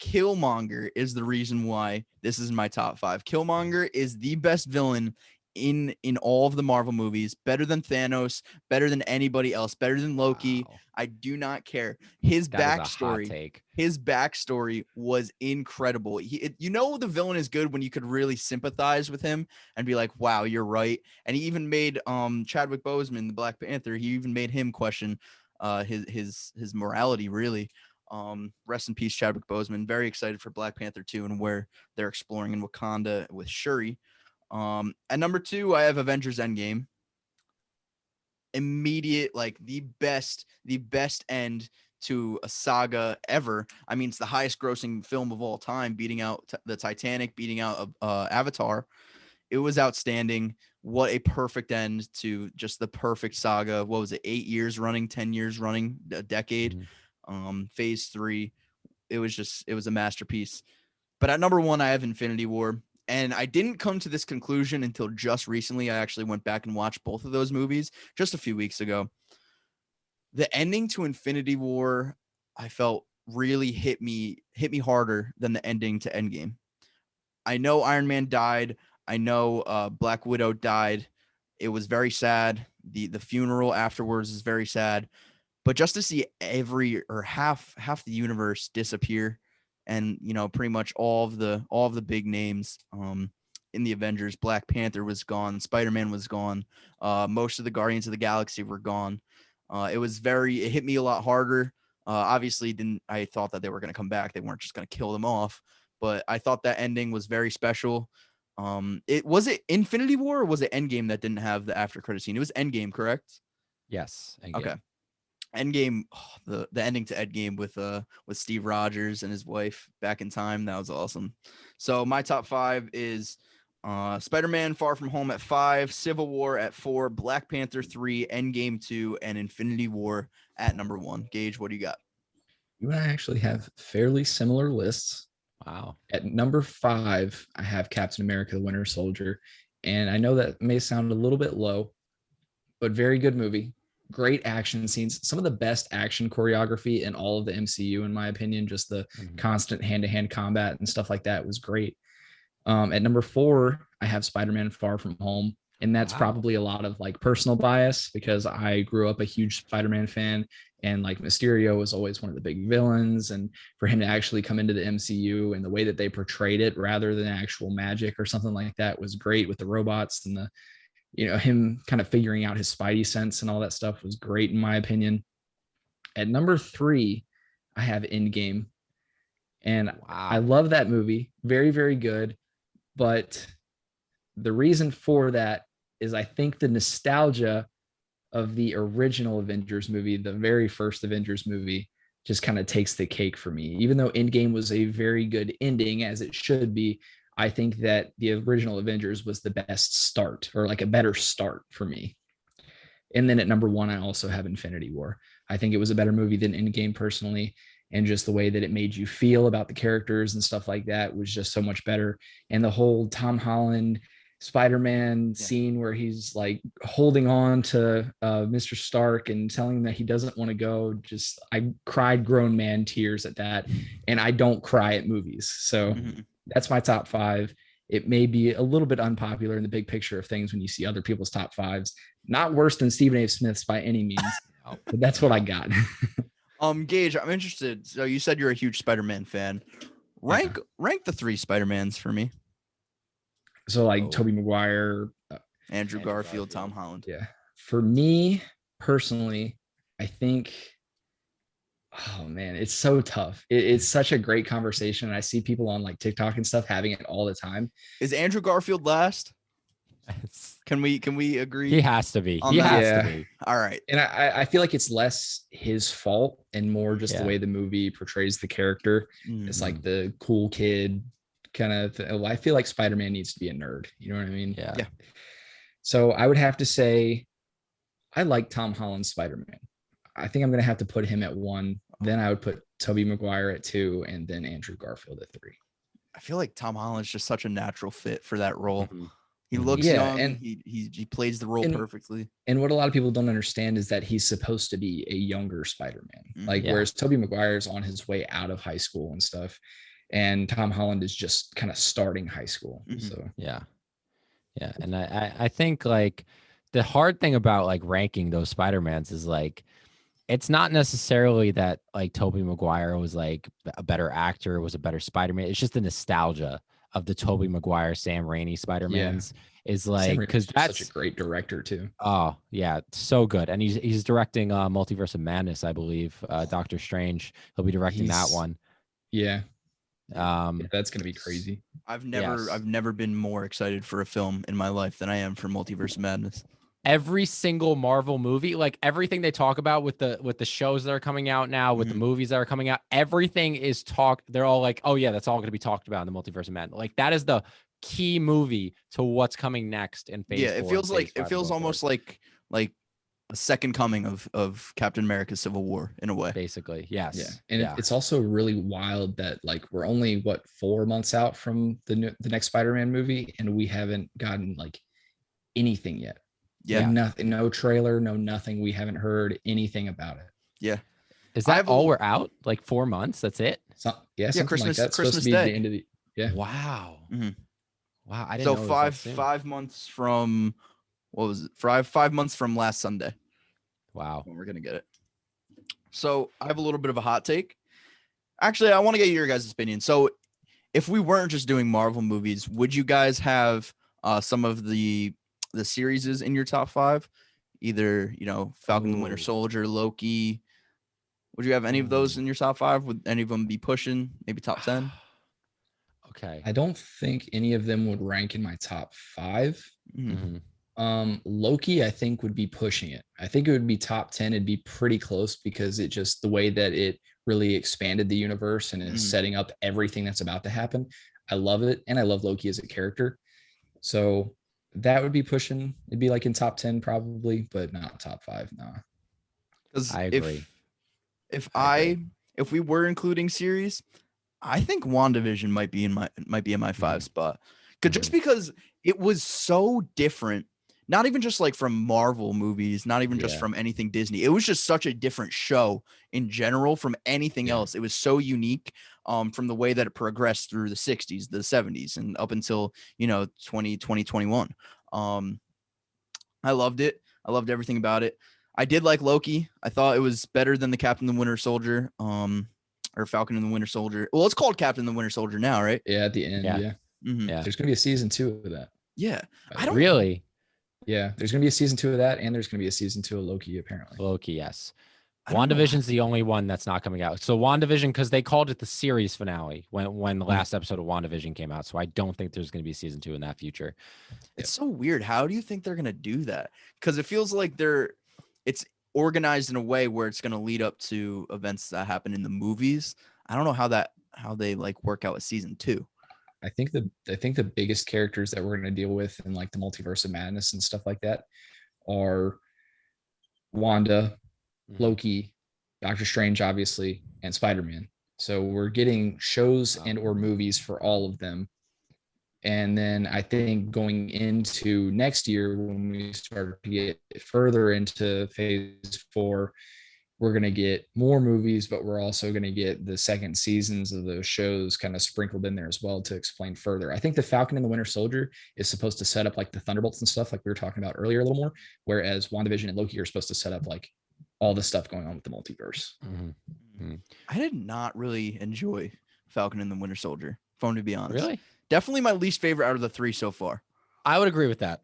Killmonger is the reason why this is my top 5. Killmonger is the best villain in all of the Marvel movies, better than Thanos, better than anybody else, better than Loki. Wow. I do not care. His That is a hot backstory, take. his backstory was incredible. The villain is good when you could really sympathize with him and be like, wow, you're right. And he even made Chadwick Boseman, the Black Panther, he even made him question his morality, really. Rest in peace, Chadwick Boseman. Very excited for Black Panther 2 and where they're exploring in Wakanda with Shuri. At number 2, I have Avengers Endgame. Immediate, like the best end to a saga ever. I mean, it's the highest grossing film of all time, beating out the Titanic, beating out Avatar. It was outstanding. What a perfect end to just the perfect saga. What was it? 8 years running, 10 years running, a decade. Phase 3. It was a masterpiece. But at number 1, I have Infinity War. And I didn't come to this conclusion until just recently. I actually went back and watched both of those movies just a few weeks ago. The ending to Infinity War, I felt really hit me harder than the ending to Endgame. I know Iron Man died. I know Black Widow died. It was very sad. The funeral afterwards is very sad. But just to see half the universe disappear, and pretty much all of the big names in the Avengers, Black Panther was gone, Spider-Man was gone, most of the Guardians of the Galaxy were gone. It hit me a lot harder. Obviously, I thought that they were going to come back. They weren't just going to kill them off. But I thought that ending was very special. Was it Infinity War or was it Endgame that didn't have the after credit scene? It was Endgame, correct? Yes. Endgame. Okay. Endgame, the ending to Endgame with Steve Rogers and his wife back in time, that was awesome. So my top 5 is Spider-Man Far From Home at 5, Civil War at 4, Black Panther 3, Endgame 2, and Infinity War at number 1. Gage, what do you got? You and I actually have fairly similar lists. Wow. At number 5, I have Captain America: The Winter Soldier. And I know that may sound a little bit low, but very good movie. Great action scenes, some of the best action choreography in all of the MCU, in my opinion. Just the constant hand-to-hand combat and stuff like that was great. At number 4, I have Spider-Man Far From Home. And that's probably a lot of like personal bias because I grew up a huge Spider-Man fan, and like Mysterio was always one of the big villains. And for him to actually come into the MCU and the way that they portrayed it rather than actual magic or something like that was great with the robots, and him kind of figuring out his Spidey sense and all that stuff was great in my opinion. At number 3, I have Endgame. And I love that movie. Very, very good. But the reason for that is I think the nostalgia of the original Avengers movie, the very first Avengers movie, just kind of takes the cake for me. Even though Endgame was a very good ending, as it should be, I think that the original Avengers was the best start, or like a better start for me. And then at number 1, I also have Infinity War. I think it was a better movie than Endgame personally. And just the way that it made you feel about the characters and stuff like that was just so much better. And the whole Tom Holland Spider-Man scene where he's like holding on to Mr. Stark and telling him that he doesn't want to go. I cried grown man tears at that. And I don't cry at movies. So that's my top 5. It may be a little bit unpopular in the big picture of things when you see other people's top 5s. Not worse than Stephen A. Smith's by any means, but that's what I got. Gage, I'm interested. So you said you're a huge Spider-Man fan. Rank the 3 Spider-Mans for me. So like Tobey Maguire, Andrew Garfield, Tom Holland. Yeah. For me personally, I think, oh man, it's so tough. It's such a great conversation. I see people on like TikTok and stuff having it all the time. Is Andrew Garfield last? Can we agree? He has to be. He has to be. All right. And I feel like it's less his fault and more just the way the movie portrays the character. It's like the cool kid kind of I feel like Spider-Man needs to be a nerd. You know what I mean? Yeah. So I would have to say I like Tom Holland's Spider-Man. I think I'm going to have to put him at 1. Then I would put Tobey Maguire at 2, and then Andrew Garfield at 3. I feel like Tom Holland's just such a natural fit for that role. He looks young, and he plays the role perfectly. And what a lot of people don't understand is that he's supposed to be a younger Spider-Man. Whereas Tobey Maguire is on his way out of high school and stuff, and Tom Holland is just kind of starting high school. So Yeah, and I think like the hard thing about like ranking those Spider-Mans is like it's not necessarily that like Tobey Maguire was like a better actor, was a better Spider-Man. It's just the nostalgia of the Tobey Maguire, Sam Raimi Yeah. Spider-Mans is Sam like Raimi's because just such a that's great director too. oh yeah, so good. And he's directing Multiverse of Madness, I believe. Doctor Strange. He'll be directing that He's one. yeah, Um that's gonna be crazy. yes. I've never been more excited for a film in my life than I am for Multiverse of Madness. Every single Marvel movie, like everything they talk about with the shows that are coming out now, with the Mhm. movies that are coming out, everything is talked. They're all like, oh yeah, that's all going to be talked about in the Multiverse of Madness. Like that is the key movie to what's coming next in Yeah, Phase 4 and Phase 5 it feels going forward. almost like a second coming of Captain America's Civil War in a way. Basically, Yeah, yes, and yeah, it's also really wild that like we're only 4 months out from the next Spider-Man movie, and we haven't gotten like anything yet. Like Yeah, nothing, no trailer, no nothing. We haven't heard anything about it. yeah. Is I that have all we're out? Like 4 months? That's it? So, yeah, yeah, something like that. It's supposed to Christmas be the Day. end of the yeah. Wow, Mhm. wow, I didn't So know it was that soon. 5 months from what was it? 5 months from last Sunday Wow, when we're gonna get it. So I have a little bit of a hot take. Actually, I want to get your guys' opinion. So if we weren't just doing Marvel movies, would you guys have some of the series in your top five? Either, Falcon and the Winter Ooh. Soldier, Loki. Would you have any of those Ooh. in your top five? Would any of them be pushing maybe top 10? Okay. I don't think any of them would rank in my top 5. Mhm. Hmm. Loki, I think, would be pushing it. I think it would be top 10. It'd be pretty close because it just the way that it really expanded the universe and is Mhm. setting up everything that's about to happen. I love it. And I love Loki as a character. So that would be pushing. It'd be like in top 10 probably, but not top 5. No. Because I agree. if I agree. if we were including series, I think WandaVision might be in my 5 Mhm. spot. Just because it was so different, not even just like from Marvel movies, not even just Yeah. from anything Disney. It was just such a different show in general from anything Yeah. else. It was so unique from the way that it progressed through the 60s, the 70s, and up until 2021. I loved it. I loved everything about it. I did like Loki. I thought it was better than the Captain and the Winter Soldier, or Falcon and the Winter Soldier. Well, it's called Captain and the Winter Soldier now, right? Yeah. At the end. Yeah. Yeah. Mm-hmm. Yeah. There's going to be a season 2 of that, Yeah. by I the way. don't. Really? Yeah. There's going to be a season 2 of that. And there's going to be a season 2 of Loki, apparently. Loki, yes. I don't know. WandaVision's the only one that's not coming out. So WandaVision, because they called it the series finale when the last episode of WandaVision came out. So I don't think there's going to be season 2 in that future. It's so weird. How do you think they're gonna do that? Because it feels like it's organized in a way where it's gonna lead up to events that happen in the movies. I don't know how they like work out with season 2. I think the biggest characters that we're going to deal with in like the multiverse of madness and stuff like that are Wanda, Mhm. Loki, Doctor Strange, obviously, and Spider-Man. So we're getting shows and or movies for all of them. And then I think going into next year, when we start to get further into phase 4, we're going to get more movies, but we're also going to get the second seasons of those shows kind of sprinkled in there as well to explain further. I think the Falcon and the Winter Soldier is supposed to set up like the Thunderbolts and stuff like we were talking about earlier a little more, whereas WandaVision and Loki are supposed to set up like all the stuff going on with the multiverse. Mhm. I did not really enjoy Falcon and the Winter Soldier, if I'm to be honest. Really? Definitely my least favorite out of the 3 so far. I would agree with that.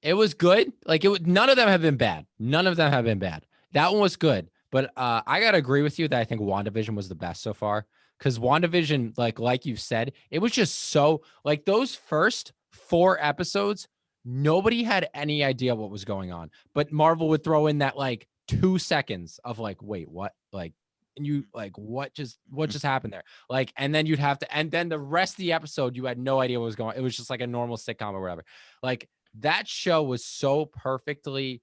It was good. Like none of them have been bad. None of them have been bad. That one was good. But I gotta agree with you that I think WandaVision was the best so far. Because WandaVision, like you've said, it was just so like those first 4 episodes, nobody had any idea what was going on. But Marvel would throw in that like 2 seconds of like, wait, what? Like, and you like what just happened there? Like, and then you'd have to, and then the rest of the episode, you had no idea what was going on. It was just like a normal sitcom or whatever. Like that show was so perfectly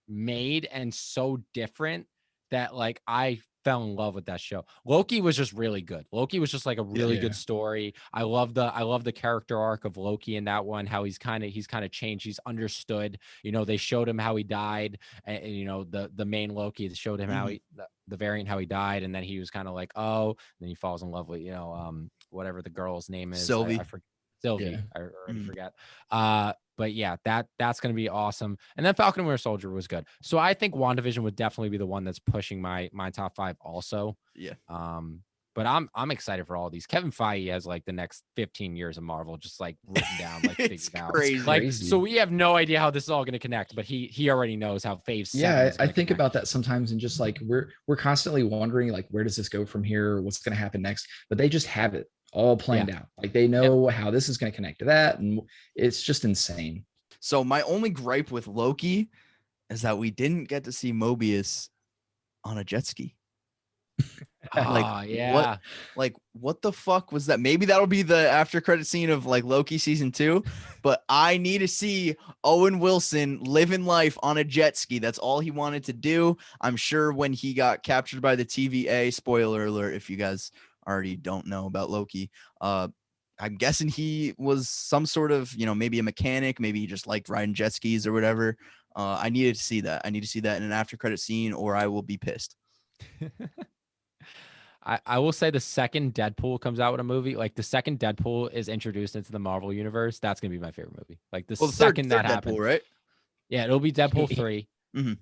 made and so different that like I fell in love with that show. Loki was just really good. Loki was just like a really Yeah. good story. I love the character arc of Loki in that one, how he's kind of changed. He's understood. They showed him how he died, and the main Loki, they showed him how the variant how he died, and then he was kind of like, oh, and then he falls in love with whatever the girl's name is. Sylvie. I forget. Sylvie. Yeah. I already Mm. forgot. But yeah, that's gonna be awesome. And then Falcon and Winter Soldier was good. So I think WandaVision would definitely be the one that's pushing my top 5 also. Yeah. But I'm excited for all these. Kevin Feige has like the next 15 years of Marvel just like written down, like It's figured out. crazy. Like, Crazy. so we have no idea how this is all going to connect, but he already knows how Phase 7 Yeah, is I gonna think connect. about that sometimes, and just like we're constantly wondering like, where does this go from here? What's going to happen next? But they just have it all planned out. Like they know how this is going to connect to that, and it's just insane. So my only gripe with Loki is that we didn't get to see Mobius on a jet ski. Yeah. What the fuck was that? Maybe that'll be the after credit scene of like Loki season 2, but I need to see Owen Wilson living life on a jet ski. That's all he wanted to do. I'm sure when he got captured by the TVA, spoiler alert if you guys already don't know about Loki, I'm guessing he was some sort of, maybe a mechanic, maybe he just liked riding jet skis or whatever. I needed to see that. I need to see that in an after credit scene or I will be pissed. I will say the second Deadpool comes out with a movie, like the second Deadpool is introduced into the Marvel universe, that's gonna be my favorite movie. Like the second that happens, Deadpool, right? yeah, it'll be Deadpool 3. Mhm.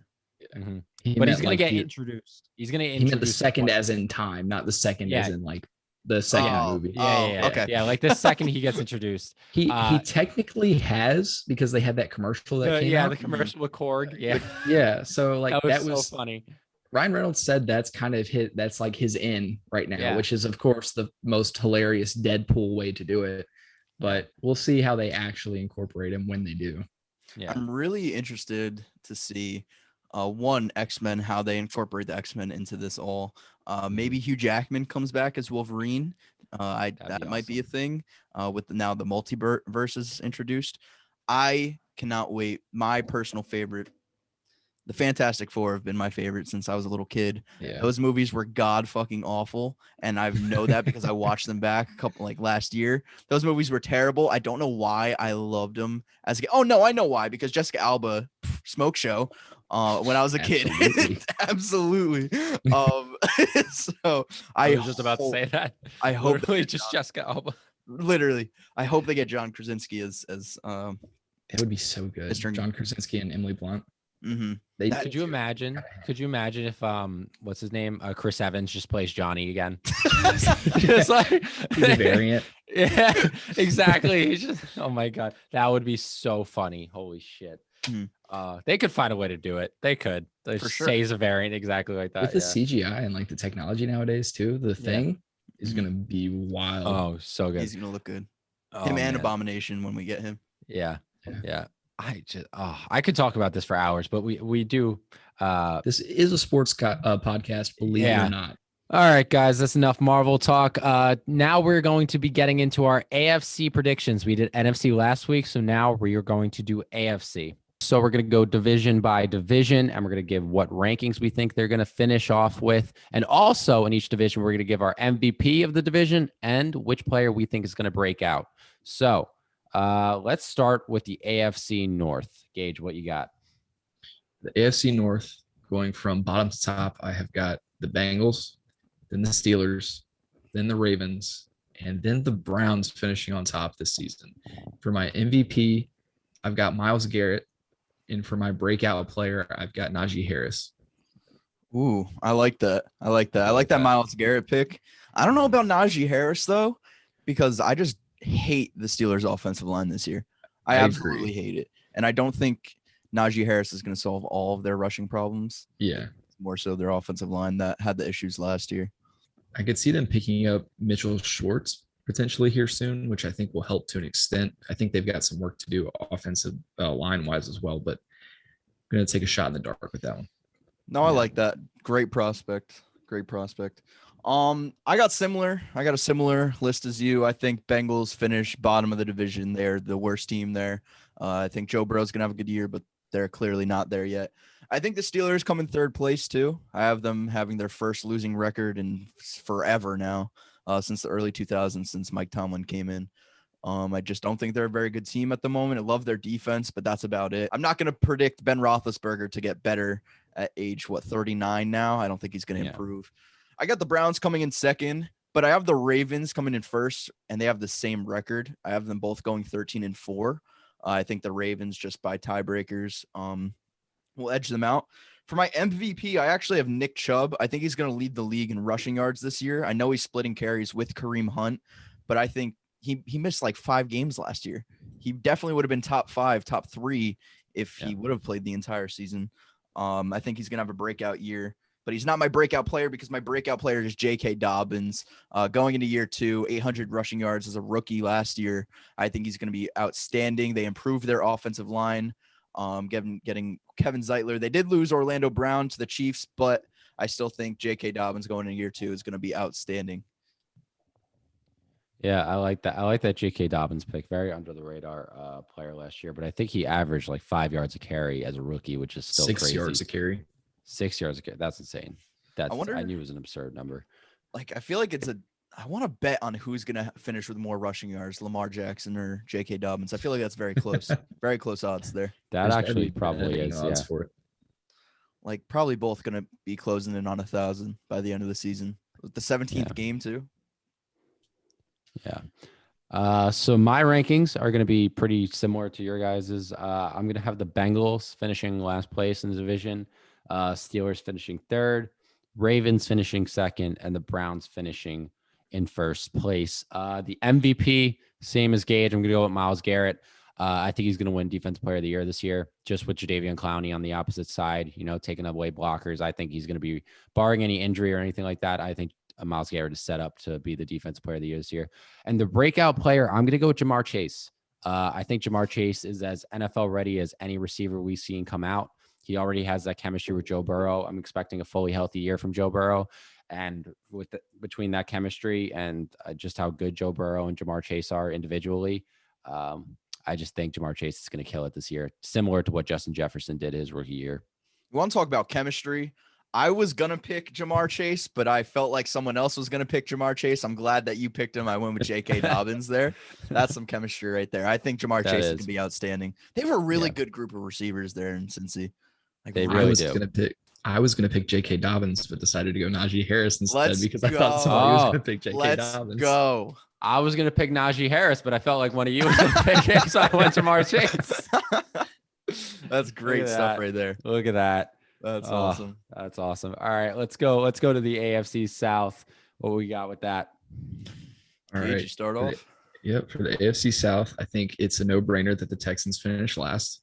But he's gonna get introduced. He's gonna He meant the introduce second as in time, not the second as in like the second movie. Okay. Yeah, like the second he gets introduced. He technically has, because they had that commercial that came out. The commercial with Korg. Yeah, Yeah, so like that was so funny. Ryan Reynolds said that's kind of that's like his in right now, Yeah. which is of course the most hilarious Deadpool way to do it. But we'll see how they actually incorporate him when they do. Yeah, I'm really interested to see X-Men, how they incorporate the X-Men into this all. Maybe Hugh Jackman comes back as Wolverine. That might be a thing with now the multiverse is introduced. I cannot wait. My personal favorite, the Fantastic Four, have been my favorite since I was a little kid. Yeah. Those movies were god fucking awful, and I know that because I watched them back a couple last year. Those movies were terrible. I don't know why I loved them as a kid. Oh no, I know why, because Jessica Alba, smoke show, when I was a kid. Absolutely. So I was just about to say that. I hope literally just Jessica Alba. Literally, I hope they get John Krasinski as it would be so good. John Krasinski and Emily Blunt. Mm-hmm. Could you imagine if what's his name, Chris Evans just plays Johnny again? Just like he's a variant. Yeah, exactly. He's just, oh my god, that would be so funny. Holy shit. They could find a way to do it. They could. They For sure. say he's a variant exactly like that. With the CGI and like the technology nowadays too, the thing is gonna be wild. Oh, so good. He's gonna look good. Oh, him and man. Abomination when we get him. Yeah. I could talk about this for hours, but we do. This is a sports podcast, believe it or not. All right, guys, that's enough Marvel talk. Now we're going to be getting into our AFC predictions. We did NFC last week, so now we are going to do AFC. So we're going to go division by division, and we're going to give what rankings we think they're going to finish off with. And also in each division, we're going to give our MVP of the division and which player we think is going to break out. So let's start with the AFC North. Gage, what you got? The AFC North, going from bottom to top, I have got the Bengals, then the Steelers, then the Ravens, and then the Browns finishing on top this season. For my MVP, I've got Myles Garrett, and for my breakout player, I've got Najee Harris. Ooh, I like that. I like that Myles Garrett pick. I don't know about Najee Harris though, because I just hate the Steelers' offensive line this year. I absolutely hate it, and I don't think Najee Harris is going to solve all of their rushing problems. Yeah, more so their offensive line that had the issues last year. I could see them picking up Mitchell Schwartz potentially here soon, which I think will help to an extent. I think they've got some work to do offensive line-wise as well, but I'm going to take a shot in the dark with that one. No, I like that. Great prospect. Great prospect. I got a similar list as you. I think Bengals finish bottom of the division. They're the worst team there. I think Joe Burrow's going to have a good year, but they're clearly not there yet. I think the Steelers come in third place too. I have them having their first losing record in forever now, since the early 2000s, since Mike Tomlin came in. I just don't think they're a very good team at the moment. I love their defense, but that's about it. I'm not going to predict Ben Roethlisberger to get better at age, 39 now. I don't think he's going to improve. I got the Browns coming in second, but I have the Ravens coming in first, and they have the same record. I have them both going 13-4. I think the Ravens, just by tiebreakers, will edge them out. For my MVP, I actually have Nick Chubb. I think he's going to lead the league in rushing yards this year. I know he's splitting carries with Kareem Hunt, but I think he missed like 5 games last year. He definitely would have been top 5, top 3 if he would have played the entire season. I think he's going to have a breakout year, but he's not my breakout player because my breakout player is J.K. Dobbins. Going into year 2, 800 rushing yards as a rookie last year. I think he's going to be outstanding. They improved their offensive line, getting Kevin Zeitler. They did lose Orlando Brown to the Chiefs, but I still think J.K. Dobbins going into year 2 is going to be outstanding. Yeah, I like that. I like that J.K. Dobbins pick. Very under the radar player last year, but I think he averaged like 5 yards a carry as a rookie, which is still 6 crazy. yards a carry. 6 yards a carry. That's insane. I knew it was an absurd number. Like, I feel like I want to bet on who's going to finish with more rushing yards, Lamar Jackson or J.K. Dobbins. I feel like that's very close. Very close odds there. That actually probably is. Odds Yeah. for it. Like, probably both going to be closing in on 1,000 by the end of the season. The 17th game too. Yeah. So my rankings are going to be pretty similar to your guys's. I'm going to have the Bengals finishing last place in the division, Steelers finishing 3rd, Ravens finishing 2nd, and the Browns finishing in 1st place. The MVP, same as Gage. I'm going to go with Myles Garrett. I think he's going to win Defensive Player of the Year this year, just with Jadeveon Clowney on the opposite side, taking away blockers. I think he's going to be, barring any injury or anything like that, I think Myles Garrett is set up to be the Defensive Player of the Year this year. And the breakout player, I'm going to go with Jamar Chase. I think Jamar Chase is as NFL ready as any receiver we've seen come out. He already has that chemistry with Joe Burrow. I'm expecting a fully healthy year from Joe Burrow. And between that chemistry and just how good Joe Burrow and Jamar Chase are individually, I just think Jamar Chase is going to kill it this year, similar to what Justin Jefferson did his rookie year. We want to talk about chemistry. I was going to pick Jamar Chase, but I felt like someone else was going to pick Jamar Chase. I'm glad that you picked him. I went with J.K. Dobbins there. That's some chemistry right there. I think Jamar Chase is going to be outstanding. They have a really good group of receivers there in Cincy. Like, they really do. I was going to pick J.K. Dobbins, but decided to go Najee Harris instead because I thought somebody was going to pick J.K. Dobbins. Let's go. I was going to pick Najee Harris, but I felt like one of you was going to pick him, so I went Jamar Chase. That's great stuff right there. Look at that. That's awesome. That's awesome. All right, let's go to the AFC South. What we got with that? All Gage, right. you start off. For the AFC South, I think it's a no-brainer that the Texans finish last.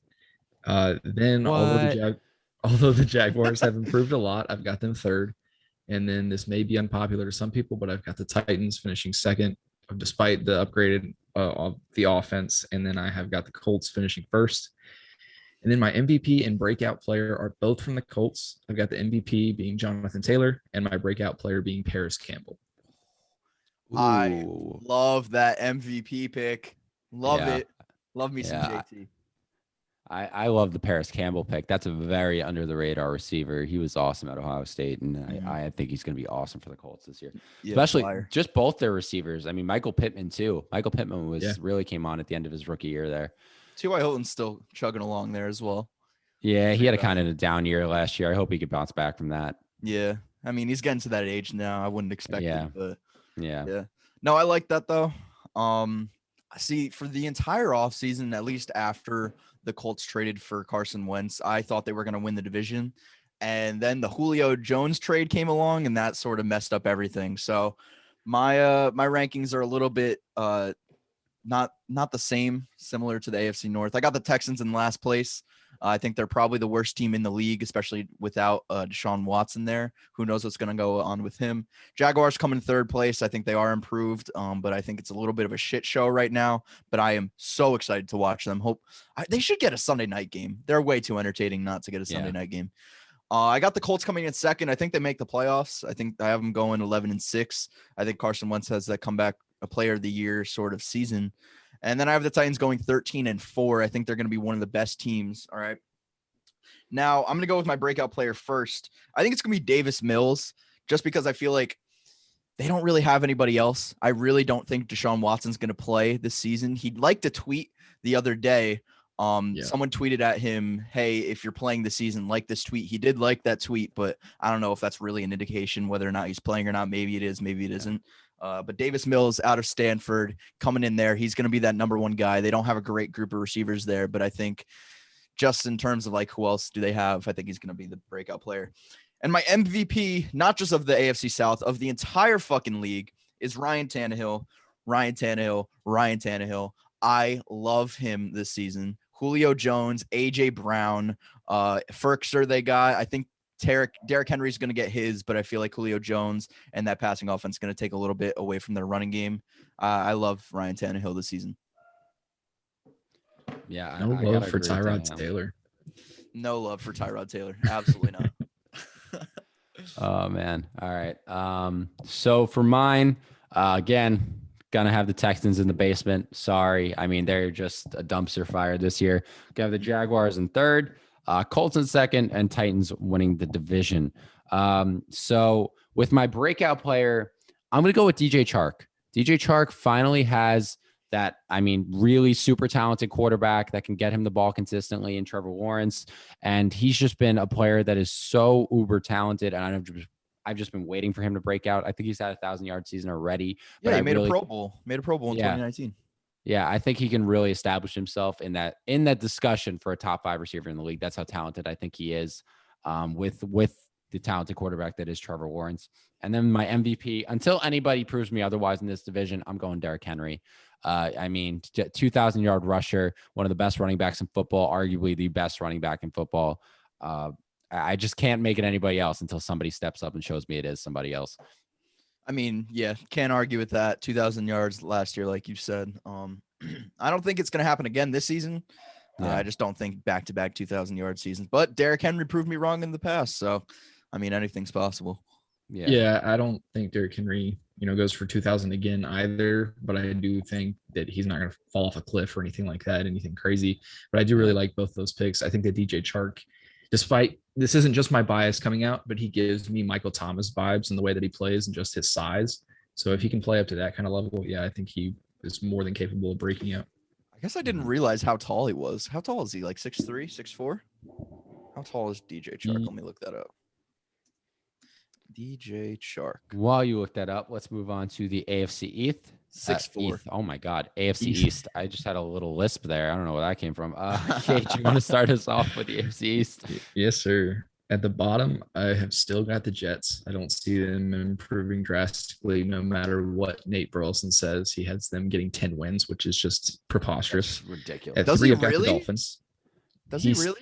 Then although the Jaguars have improved a lot, I've got them 3rd. And then this may be unpopular to some people, but I've got the Titans finishing 2nd, despite the upgraded of the offense. And then I have got the Colts finishing 1st. And then my MVP and breakout player are both from the Colts. I've got the MVP being Jonathan Taylor and my breakout player being Paris Campbell. I love that MVP pick. Love it. Love me some JT. I love the Paris Campbell pick. That's a very under the radar receiver. He was awesome at Ohio State, and I think he's going to be awesome for the Colts this year. Yeah, especially just both their receivers. I mean, Michael Pittman too. Michael Pittman really came on at the end of his rookie year there. T.Y. Hilton's still chugging along there as well. Yeah, he had a kind of a down year last year. I hope he could bounce back from that. Yeah. I mean, he's getting to that age now. I wouldn't expect it, but yeah. No, I like that though. See, for the entire offseason, at least after the Colts traded for Carson Wentz, I thought they were going to win the division. And then the Julio Jones trade came along, and that sort of messed up everything. So my rankings are a little bit not the same, similar to the AFC North. I got the Texans in last place. I think they're probably the worst team in the league, especially without Deshaun Watson there. Who knows what's going to go on with him? Jaguars come in 3rd place. I think they are improved, but I think it's a little bit of a shit show right now. But I am so excited to watch them. They should get a Sunday night game. They're way too entertaining not to get a Sunday night game. I got the Colts coming in 2nd. I think they make the playoffs. I think I have them going 11-6. I think Carson Wentz has that comeback, a player of the year sort of season. And then I have the Titans going 13-4. I think they're going to be one of the best teams. All right. Now I'm going to go with my breakout player first. I think it's going to be Davis Mills, just because I feel like they don't really have anybody else. I really don't think Deshaun Watson's going to play this season. He'd like to tweet the other day. Someone tweeted at him, "Hey, if you're playing the season, like this tweet." He did like that tweet, but I don't know if that's really an indication whether or not he's playing or not. Maybe it is, maybe it isn't. But Davis Mills out of Stanford coming in there, he's going to be that number 1 guy. They don't have a great group of receivers there, but I think just in terms of like who else do they have, I think he's going to be the breakout player. And my MVP, not just of the AFC South, of the entire fucking league, is Ryan Tannehill. I love him this season. Julio Jones, A.J. Brown, Ferkser they got. I think Derrick Henry is going to get his, but I feel like Julio Jones and that passing offense is going to take a little bit away from their running game. I love Ryan Tannehill this season. Yeah, No love for Tyrod Taylor. No love for Tyrod Taylor. Absolutely not. Oh man. All right. So for mine, again, gonna have the Texans in the basement. Sorry. I mean, they're just a dumpster fire this year. Gonna have the Jaguars in third, Colts in second, and Titans winning the division. So with my breakout player, I'm gonna go with DJ Chark. DJ Chark finally has that, I mean, really super talented quarterback that can get him the ball consistently in Trevor Lawrence. And he's just been a player that is so uber talented. And I've just been waiting for him to break out. I think he's had 1,000-yard season already. Yeah, he made a Pro Bowl. Made a Pro Bowl in 2019. Yeah, I think he can really establish himself in that discussion for a top 5 receiver in the league. That's how talented I think he is, with the talented quarterback that is Trevor Lawrence. And then my MVP, until anybody proves me otherwise in this division, I'm going Derrick Henry. I mean, 2,000-yard rusher, one of the best running backs in football, arguably the best running back in football. I just can't make it anybody else until somebody steps up and shows me it is somebody else. I mean, yeah, can't argue with that. 2,000 yards last year, like you said. I don't think it's going to happen again this season. I just don't think back-to-back 2,000-yard seasons. But Derrick Henry proved me wrong in the past. So, I mean, anything's possible. Yeah, I don't think Derrick Henry, goes for 2,000 again either. But I do think that he's not going to fall off a cliff or anything like that, anything crazy. But I do really like both those picks. I think that DJ Chark, despite this isn't just my bias coming out, but he gives me Michael Thomas vibes in the way that he plays and just his size. So if he can play up to that kind of level, I think he is more than capable of breaking out. I guess I didn't realize how tall he was. How tall is he? Like 6'3", 6'4"? How tall is DJ Chark? Let me look that up. DJ Chark. While you look that up, let's move on to the AFC East. 6'4". Oh my God, AFC East. I just had a little lisp there. I don't know where that came from. Gage, you want to start us off with the AFC East? Yes, sir. At the bottom, I have still got the Jets. I don't see them improving drastically, no matter what Nate Burleson says. He has them getting 10 wins, which is just preposterous. That's ridiculous. At Does 3, he I've got really? the Dolphins. Does he really?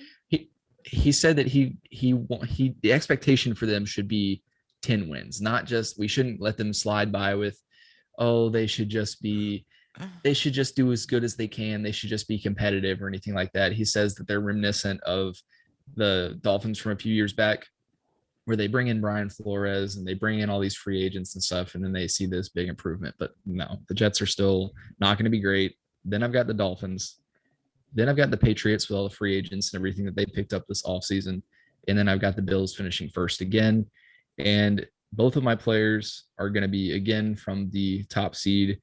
He said that he the expectation for them should be 10 wins, not just, we shouldn't let them slide by with, they should just do as good as they can. They should just be competitive or anything like that. He says that they're reminiscent of the Dolphins from a few years back, where they bring in Brian Flores and they bring in all these free agents and stuff, and then they see this big improvement. But no, the Jets are still not going to be great. Then I've got the Dolphins. Then I've got the Patriots with all the free agents and everything that they picked up this offseason. And then I've got the Bills finishing first again. And both of my players are going to be, again, from the top seed.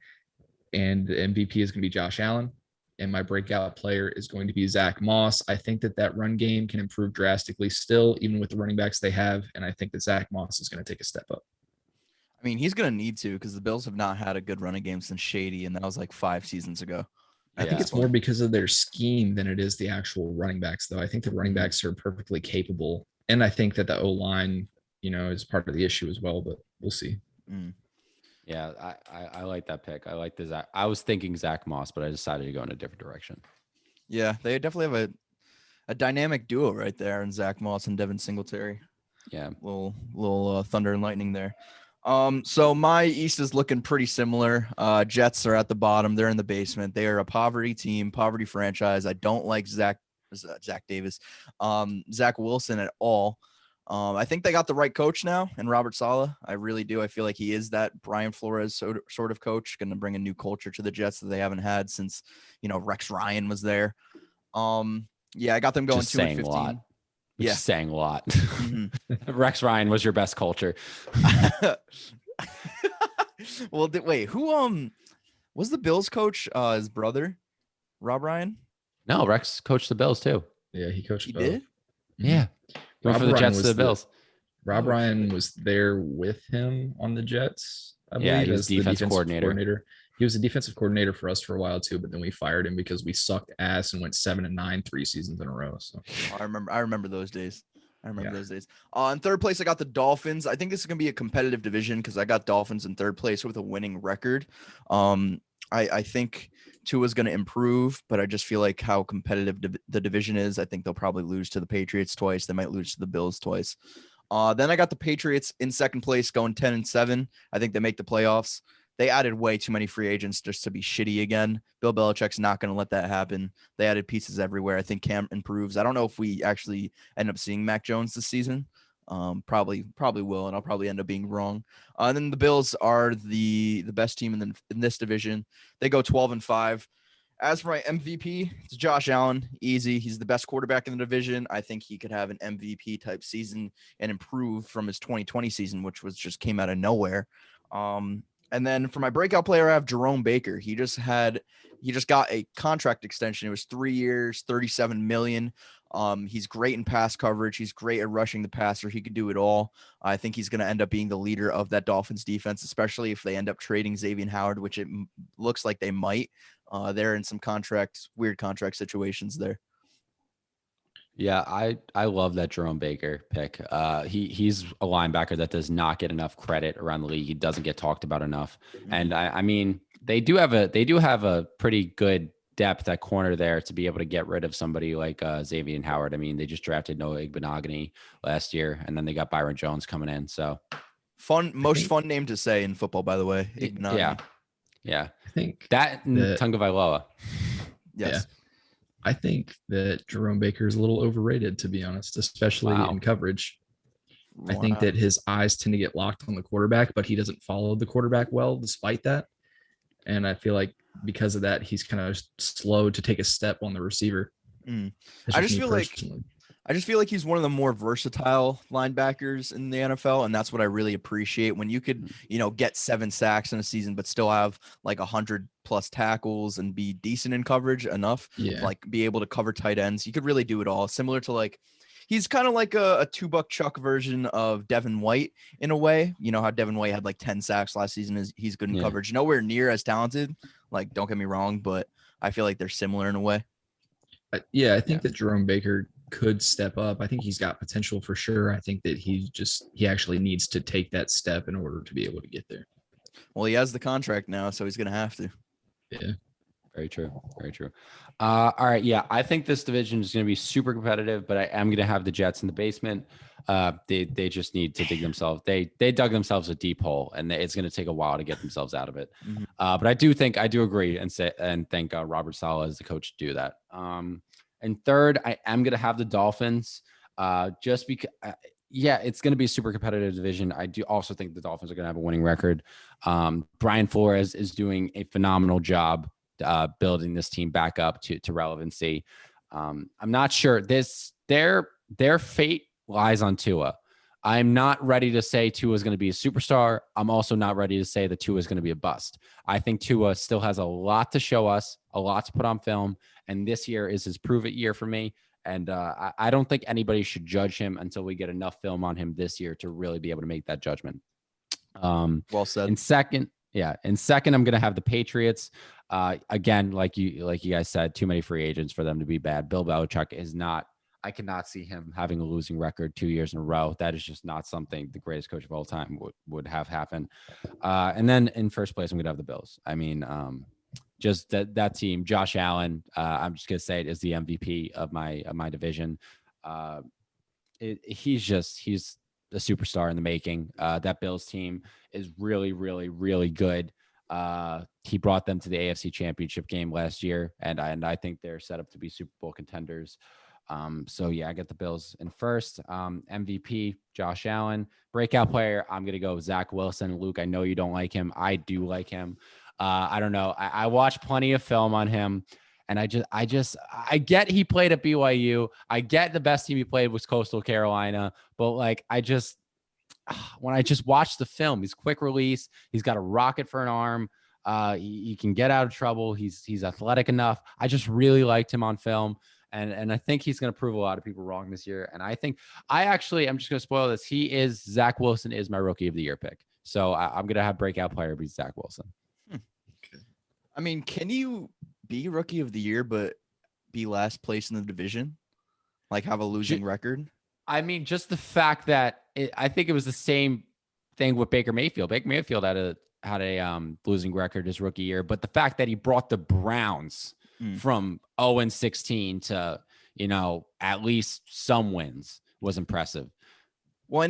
And the MVP is going to be Josh Allen. And my breakout player is going to be Zach Moss. I think that run game can improve drastically still, even with the running backs they have. And I think that Zach Moss is going to take a step up. I mean, he's going to need to, because the Bills have not had a good running game since Shady, and that was like 5 seasons ago. I think it's more because of their scheme than it is the actual running backs, though. I think the running backs are perfectly capable. And I think that the O-line, is part of the issue as well, but we'll see. Yeah, I like that pick. I like the Zach. I was thinking Zach Moss, but I decided to go in a different direction. Yeah, they definitely have a dynamic duo right there in Zach Moss and Devin Singletary. Yeah. Little thunder and lightning there. So my East is looking pretty similar. Jets are at the bottom. They're in the basement. They are a poverty team, poverty franchise. I don't like Zach Davis, Zach Wilson at all. I think they got the right coach now, and Robert Saleh. I really do. I feel like he is that Brian Flores sort of coach, going to bring a new culture to the Jets that they haven't had since, Rex Ryan was there. Yeah, I got them going 2-15. Yeah, saying a lot. Mm-hmm. Rex Ryan was your best culture. Well, wait, who was the Bills coach? His brother, Rob Ryan? No, Rex coached the Bills too. Yeah, he coached. He did. Yeah. Rob for the Jets to the Bills. Rob Ryan was there with him on the Jets. I Yeah, believe, he was as the defense defensive coordinator. coordinator. He was a defensive coordinator for us for a while too, but then we fired him because we sucked ass and went 7-9 3 seasons in a row. So I remember those days. I remember Yeah. those days. In third place, I got the Dolphins. I think this is gonna be a competitive division because I got Dolphins in third place with a winning record. I think Tua's gonna improve, but I just feel like how competitive the division is. I think they'll probably lose to the Patriots twice. They might lose to the Bills twice. Then I got the Patriots in second place, going 10-7. I think they make the playoffs. They added way too many free agents just to be shitty again. Bill Belichick's not going to let that happen. They added pieces everywhere. I think Cam improves. I don't know if we actually end up seeing Mac Jones this season. Probably will, and I'll probably end up being wrong. And then the Bills are the best team in this division. They go 12-5. As for my MVP, it's Josh Allen. Easy. He's the best quarterback in the division. I think he could have an MVP type season and improve from his 2020 season, which was just came out of nowhere. And then for my breakout player, I have Jerome Baker. He just got a contract extension. It was 3 years, $37 million. He's great in pass coverage. He's great at rushing the passer. He could do it all. I think he's going to end up being the leader of that Dolphins defense, especially if they end up trading Xavier Howard, which it looks like they might. They're in some weird contract situations there. Yeah, I love that Jerome Baker pick. He's a linebacker that does not get enough credit around the league. He doesn't get talked about enough. And I mean, they do have a pretty good depth at corner there to be able to get rid of somebody like Xavier Howard. I mean, they just drafted Noah Igbenogany last year, and then they got Byron Jones coming in. So fun name to say in football, by the way. Igbenogany. Yeah. I think that Tagovailoa. Yes. Yeah. I think that Jerome Baker is a little overrated, to be honest, especially in coverage. I think that his eyes tend to get locked on the quarterback, but he doesn't follow the quarterback well despite that. And I feel like because of that, he's kind of slow to take a step on the receiver. I just feel like he's one of the more versatile linebackers in the NFL, and that's what I really appreciate. When you could, get 7 sacks in a season, but still have like 100+ tackles and be decent in coverage enough, like be able to cover tight ends. You could really do it all. Similar to he's kind of like a two-buck Chuck version of Devin White in a way. You know how Devin White had like 10 sacks last season. He's good in coverage. Nowhere near as talented. Like, don't get me wrong, but I feel like they're similar in a way. I think that Jerome Baker could step up. I think he's got potential for sure. I think that he actually needs to take that step in order to be able to get there. Well, he has the contract now, so he's going to have to. Yeah. Very true. Very true. All right. Yeah. I think this division is going to be super competitive, but I am going to have the Jets in the basement. They just need to dig themselves. They dug themselves a deep hole, and it's going to take a while to get themselves out of it. But I do agree and think Robert Saleh is the coach to do that. And third, I am going to have the Dolphins, just because. It's going to be a super competitive division. I do also think the Dolphins are going to have a winning record. Brian Flores is doing a phenomenal job building this team back up to relevancy. I'm not sure their fate lies on Tua. I'm not ready to say Tua is going to be a superstar. I'm also not ready to say that Tua is going to be a bust. I think Tua still has a lot to show us, a lot to put on film, and this year is his prove it year for me. And I don't think anybody should judge him until we get enough film on him this year to really be able to make that judgment. Well said. In second, I'm going to have the Patriots. Again, like you guys said, too many free agents for them to be bad. Bill Belichick is not. I cannot see him having a losing record 2 years in a row. That is just not something the greatest coach of all time would have happen. And then in first place, I'm going to have the Bills. I mean, just that team, Josh Allen, I'm just going to say it is the MVP of my division. He's a superstar in the making. That Bills team is really, really, really good. He brought them to the AFC Championship game last year, and I think they're set up to be Super Bowl contenders. I get the Bills in first. MVP, Josh Allen. Breakout player, I'm going to go Zach Wilson. Luke, I know you don't like him. I do like him. I don't know. I watched plenty of film on him, and I get he played at BYU. I get the best team he played was Coastal Carolina, but when I just watched the film, he's quick release. He's got a rocket for an arm. He can get out of trouble. He's athletic enough. I just really liked him on film. And I think he's going to prove a lot of people wrong this year. And I think I'm just going to spoil this. Zach Wilson is my rookie of the year pick. So I'm gonna have breakout player be Zach Wilson. I mean, can you be rookie of the year but be last place in the division? Like have a losing record? I mean, just the fact that I think it was the same thing with Baker Mayfield. Baker Mayfield had a losing record his rookie year, but the fact that he brought the Browns from 0-16 to, at least some wins was impressive. Well, I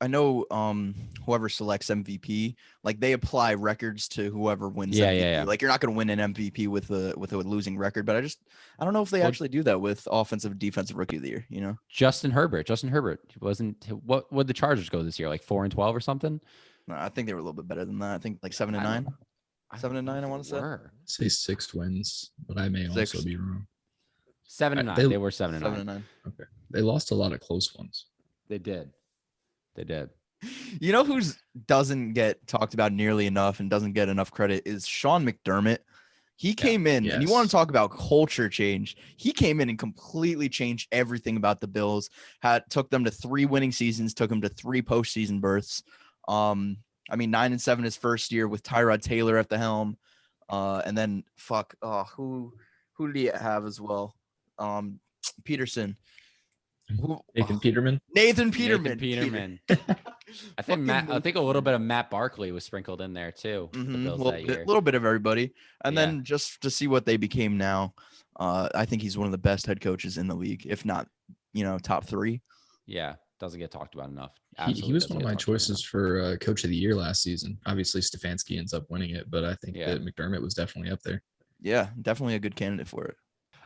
know whoever selects MVP, like they apply records to whoever wins MVP. Yeah. Like you're not going to win an MVP with a losing record, but I don't know if they actually do that with offensive defensive rookie of the year, Justin Herbert wasn't what would the Chargers go this year, like 4-12 or something? No, I think they were a little bit better than that. I think like 7-9. 7-9, I want to say 6 wins, but I may also be wrong. 7-9. They were 7-9. 7-9. Okay. They lost a lot of close ones. They did. You know who's doesn't get talked about nearly enough and doesn't get enough credit is Sean McDermott. He came in, and you want to talk about culture change. He came in and completely changed everything about the Bills. Took them to 3 winning seasons, took them to 3 postseason berths. 9-7 his first year with Tyrod Taylor at the helm. And then who did he have as well? Peterson. Nathan Peterman. Nathan Peterman. I think a little bit of Matt Barkley was sprinkled in there too. A little bit of everybody. And then just to see what they became now, I think he's one of the best head coaches in the league, if not, top 3. Yeah, doesn't get talked about enough. He was one of my choices for coach of the year last season. Obviously, Stefanski ends up winning it, but I think that McDermott was definitely up there. Yeah, definitely a good candidate for it.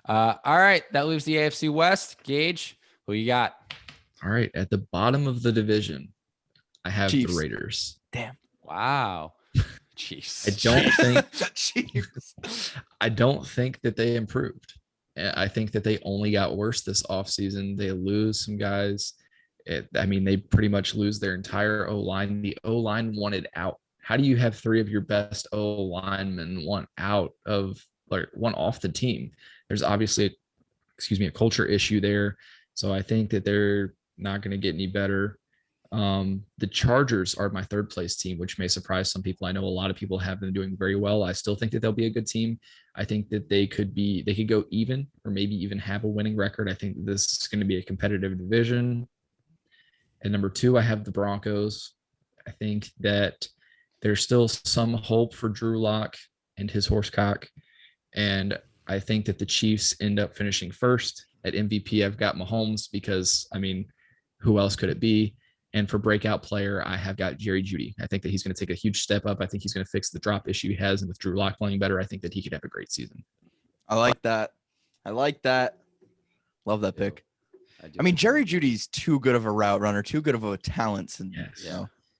All right, that leaves the AFC West. Gage, who you got? All right, at the bottom of the division, I have Chiefs. the Raiders. Damn. Wow. Chiefs. I don't think that they improved. I think that they only got worse this offseason. They lose some guys. They pretty much lose their entire O-line. The O-line wanted out. How do you have 3 of your best O-linemen want out of, like, one off the team? There's obviously, a culture issue there. So I think that they're not going to get any better. The Chargers are my 3rd place team, which may surprise some people. I know a lot of people have them doing very well. I still think that they'll be a good team. I think that they could go even or maybe even have a winning record. I think this is going to be a competitive division. And number 2, I have the Broncos. I think that there's still some hope for Drew Lock and his horsecock. And I think that the Chiefs end up finishing first. At MVP, I've got Mahomes because, who else could it be? And for breakout player, I have got Jerry Jeudy. I think that he's going to take a huge step up. I think he's going to fix the drop issue he has. And with Drew Lock playing better, I think that he could have a great season. I like that. Love that pick. Jerry Jeudy's too good of a route runner, too good of a talent, and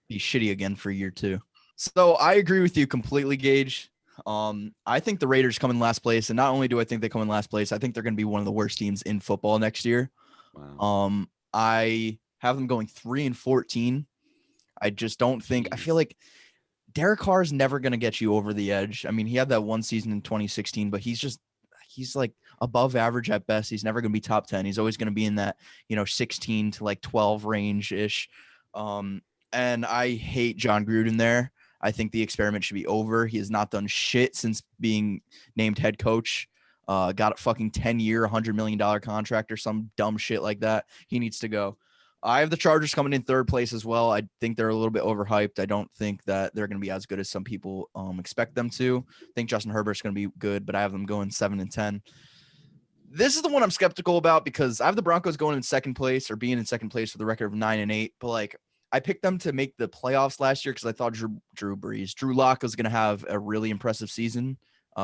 be shitty again for year 2. So I agree with you completely, Gage. I think the Raiders come in last place, and not only do I think they come in last place, I think they're going to be one of the worst teams in football next year. Wow. I have them going 3-14. I just don't think. I feel like Derek Carr is never going to get you over the edge. He had that one season in 2016, but he's like above average at best. He's never going to be top 10. He's always going to be in that 16 to like 12 range ish. And I hate John Gruden there. I think the experiment should be over. He has not done shit since being named head coach. Got a fucking 10-year, $100 million contract or some dumb shit like that. He needs to go. I have the Chargers coming in 3rd place as well. I think they're a little bit overhyped. I don't think that they're going to be as good as some people expect them to. I think Justin Herbert's going to be good, but I have them going 7-10. This is the one I'm skeptical about because I have the Broncos going in 2nd place or being in 2nd place with a record of 9-8. But I picked them to make the playoffs last year because I thought Drew Lock was going to have a really impressive season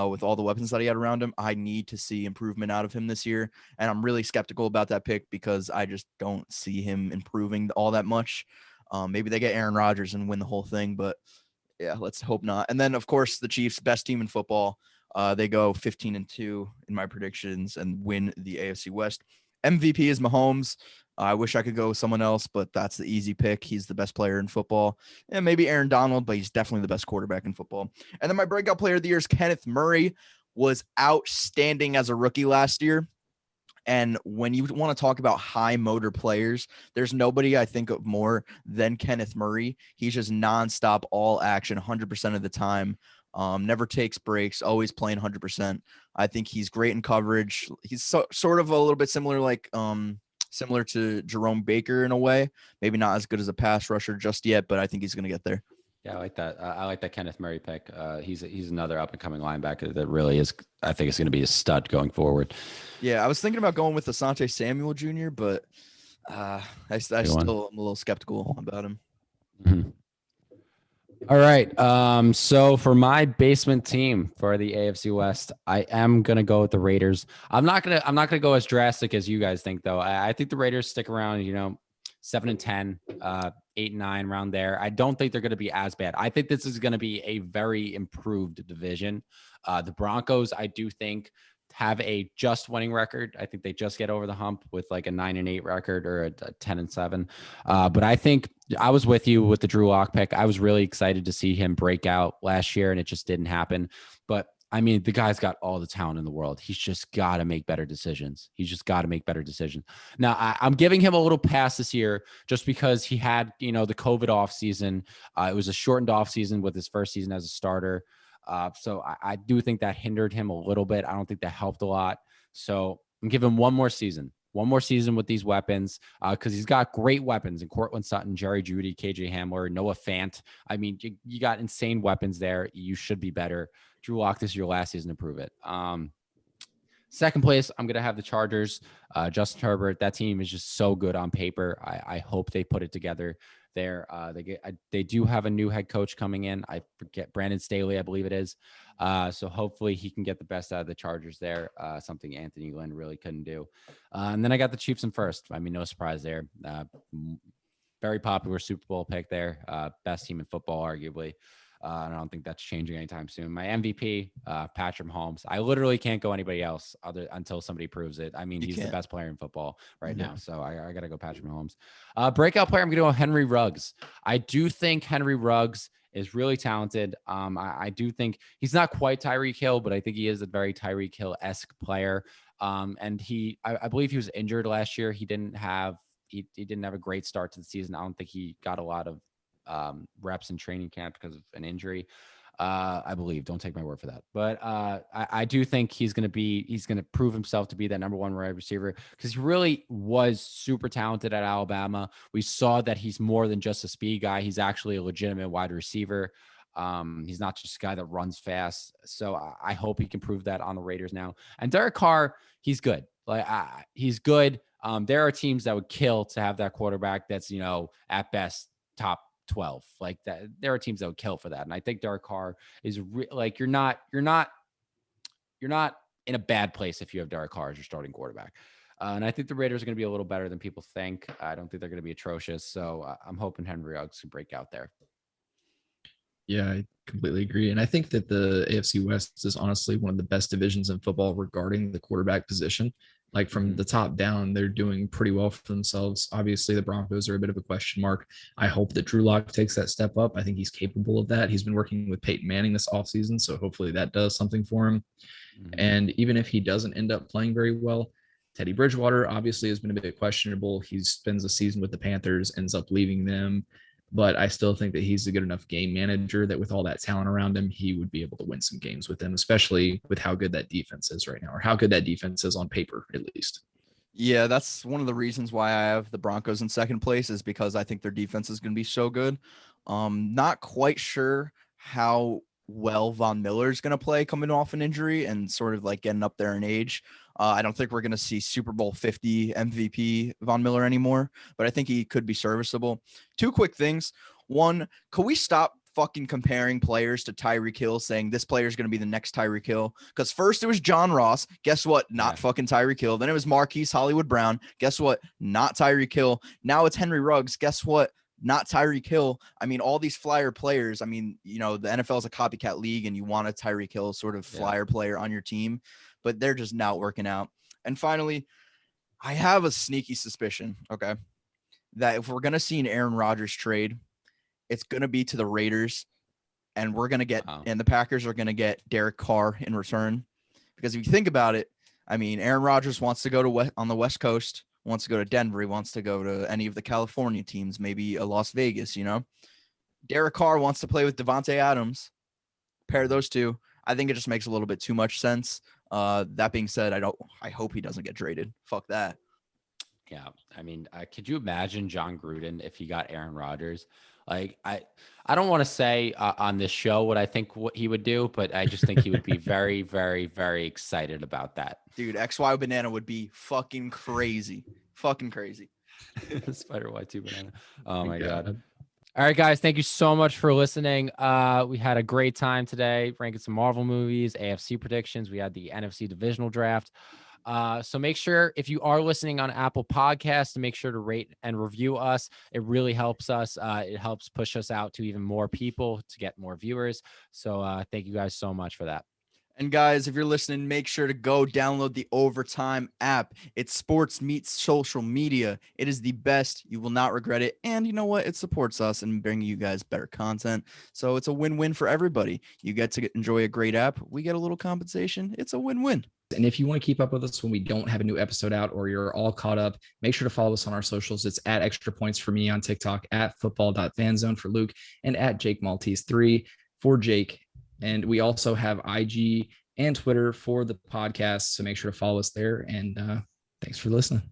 with all the weapons that he had around him. I need to see improvement out of him this year, and I'm really skeptical about that pick because I just don't see him improving all that much. Maybe they get Aaron Rodgers and win the whole thing, but yeah, let's hope not. And then, of course, the Chiefs, best team in football. They go 15-2 in my predictions and win the AFC West. MVP is Mahomes. I wish I could go with someone else, but that's the easy pick. He's the best player in football. And maybe Aaron Donald, but he's definitely the best quarterback in football. And then my breakout player of the year is Kenneth Murray. Was outstanding as a rookie last year. And when you want to talk about high motor players, there's nobody I think of more than Kenneth Murray. He's just nonstop, all action, 100% of the time. Never takes breaks, always playing 100%. I think he's great in coverage. He's sort of a little bit similar to Jerome Baker in a way. Maybe not as good as a pass rusher just yet, but I think he's going to get there. Yeah, I like that. I like that Kenneth Murray pick. He's another up and coming linebacker that really is. I think is going to be a stud going forward. Yeah, I was thinking about going with Asante Samuel Jr., but I still am a little skeptical about him. Mm-hmm. All right. So for my basement team for the AFC West, I am gonna go with the Raiders. I'm not gonna go as drastic as you guys think, though. I think the Raiders stick around, 7-10, 8-9, around there. I don't think they're gonna be as bad. I think this is gonna be a very improved division. The Broncos, I do think, have a just winning record. I think they just get over the hump with like a 9-8 record or a 10-7. But I think I was with you with the Drew Lock pick. I was really excited to see him break out last year, and it just didn't happen. But I mean, the guy's got all the talent in the world. He's just got to make better decisions. Now, I'm giving him a little pass this year just because he had, the COVID offseason. It was a shortened offseason with his first season as a starter. So I do think that hindered him a little bit. I don't think that helped a lot. So I'm giving him one more season with these weapons, because he's got great weapons in Cortland Sutton, Jerry Jeudy, KJ Hamler, Noah Fant. I mean, you got insane weapons there. You should be better. Drew Lock, this is your last season to prove it. Second place, I'm going to have the Chargers. Justin Herbert, that team is just so good on paper. I hope they put it together there. They do have a new head coach coming in. I forget, Brandon Staley, I believe it is. So hopefully he can get the best out of the Chargers there, something Anthony Lynn really couldn't do. And then I got the Chiefs in first. I mean, no surprise there. Very popular Super Bowl pick there. Best team in football, arguably. I don't think that's changing anytime soon. My MVP, Patrick Mahomes. I literally can't go anybody else until somebody proves it. I mean, he's the best player in football right now. So I got to go Patrick Mahomes. Breakout player, I'm going to go Henry Ruggs. I do think Henry Ruggs is really talented. I do think he's not quite Tyreek Hill, but I think he is a very Tyreek Hill-esque player. And I believe he was injured last year. He didn't have a great start to the season. I don't think he got a lot of reps in training camp because of an injury. I believe, don't take my word for that, but I do think he's going to prove himself to be that number one wide receiver, because he really was super talented at Alabama. We saw that he's more than just a speed guy. He's actually a legitimate wide receiver. He's not just a guy that runs fast. So I hope he can prove that on the Raiders now. And Derek Carr, he's good. He's good. There are teams that would kill to have that quarterback that's, at best top 12 like that. There are teams that would kill for that. And I think Derek Carr is you're not in a bad place if you have Derek Carr as your starting quarterback. And I think the Raiders are going to be a little better than people think. I don't think they're going to be atrocious. So I'm hoping Henry Ruggs can break out there. Yeah, I completely agree. And I think that the AFC West is honestly one of the best divisions in football regarding the quarterback position. Like from the top down, they're doing pretty well for themselves. Obviously, the Broncos are a bit of a question mark. I hope that Drew Lock takes that step up. I think he's capable of that. He's been working with Peyton Manning this offseason, so hopefully that does something for him. Mm-hmm. And even if he doesn't end up playing very well, Teddy Bridgewater obviously has been a bit questionable. He spends a season with the Panthers, ends up leaving them. But I still think that he's a good enough game manager that with all that talent around him, he would be able to win some games with them, especially with how good that defense is right now, or how good that defense is on paper, at least. Yeah, that's one of the reasons why I have the Broncos in second place, is because I think their defense is going to be so good. Not quite sure how well Von Miller is going to play coming off an injury and sort of like getting up there in age. I don't think we're going to see Super Bowl 50 MVP Von Miller anymore, but I think he could be serviceable. Two quick things. One, could we stop fucking comparing players to Tyreek Hill, saying this player is going to be the next Tyreek Hill? Because first it was John Ross. Guess what? Not fucking Tyreek Hill. Then it was Marquise Hollywood Brown. Guess what? Not Tyreek Hill. Now it's Henry Ruggs. Guess what? Not Tyreek Hill. I mean, all these flyer players. I mean, the NFL is a copycat league, and you want a Tyreek Hill sort of flyer player on your team, but they're just not working out. And finally, I have a sneaky suspicion, okay, that if we're going to see an Aaron Rodgers trade, it's going to be to the Raiders, and we're going to get, and the Packers are going to get Derek Carr in return. Because if you think about it, I mean, Aaron Rodgers wants to go to on the West Coast, wants to go to Denver. He wants to go to any of the California teams, maybe a Las Vegas, you know. Derek Carr wants to play with Devontae Adams. Pair those two. I think it just makes a little bit too much sense. That being said, I hope he doesn't get traded. Fuck that. Yeah, I mean, could you imagine John Gruden if he got Aaron Rodgers? Like, I don't want to say on this show what he would do, but I just think he would be very, very, very excited about that. Dude, XY Banana would be fucking crazy. Fucking crazy. Spider Y2 Banana. Oh my God. All right, guys. Thank you so much for listening. We had a great time today, ranking some Marvel movies, AFC predictions. We had the NFC divisional draft. So make sure, if you are listening on Apple Podcasts, to make sure to rate and review us. It really helps us. It helps push us out to even more people, to get more viewers. So thank you guys so much for that. And guys, if you're listening, make sure to go download the Overtime app. It's sports meets social media. It is the best. You will not regret it. And you know what? It supports us and bringing you guys better content. So it's a win-win for everybody. You get to enjoy a great app. We get a little compensation. It's a win-win. And if you want to keep up with us when we don't have a new episode out or you're all caught up, make sure to follow us on our socials. It's at Extra Points for me on TikTok, at football.fanzone for Luke, and at Jake Maltese 3 for Jake. And we also have IG and Twitter for the podcast. So make sure to follow us there. And thanks for listening.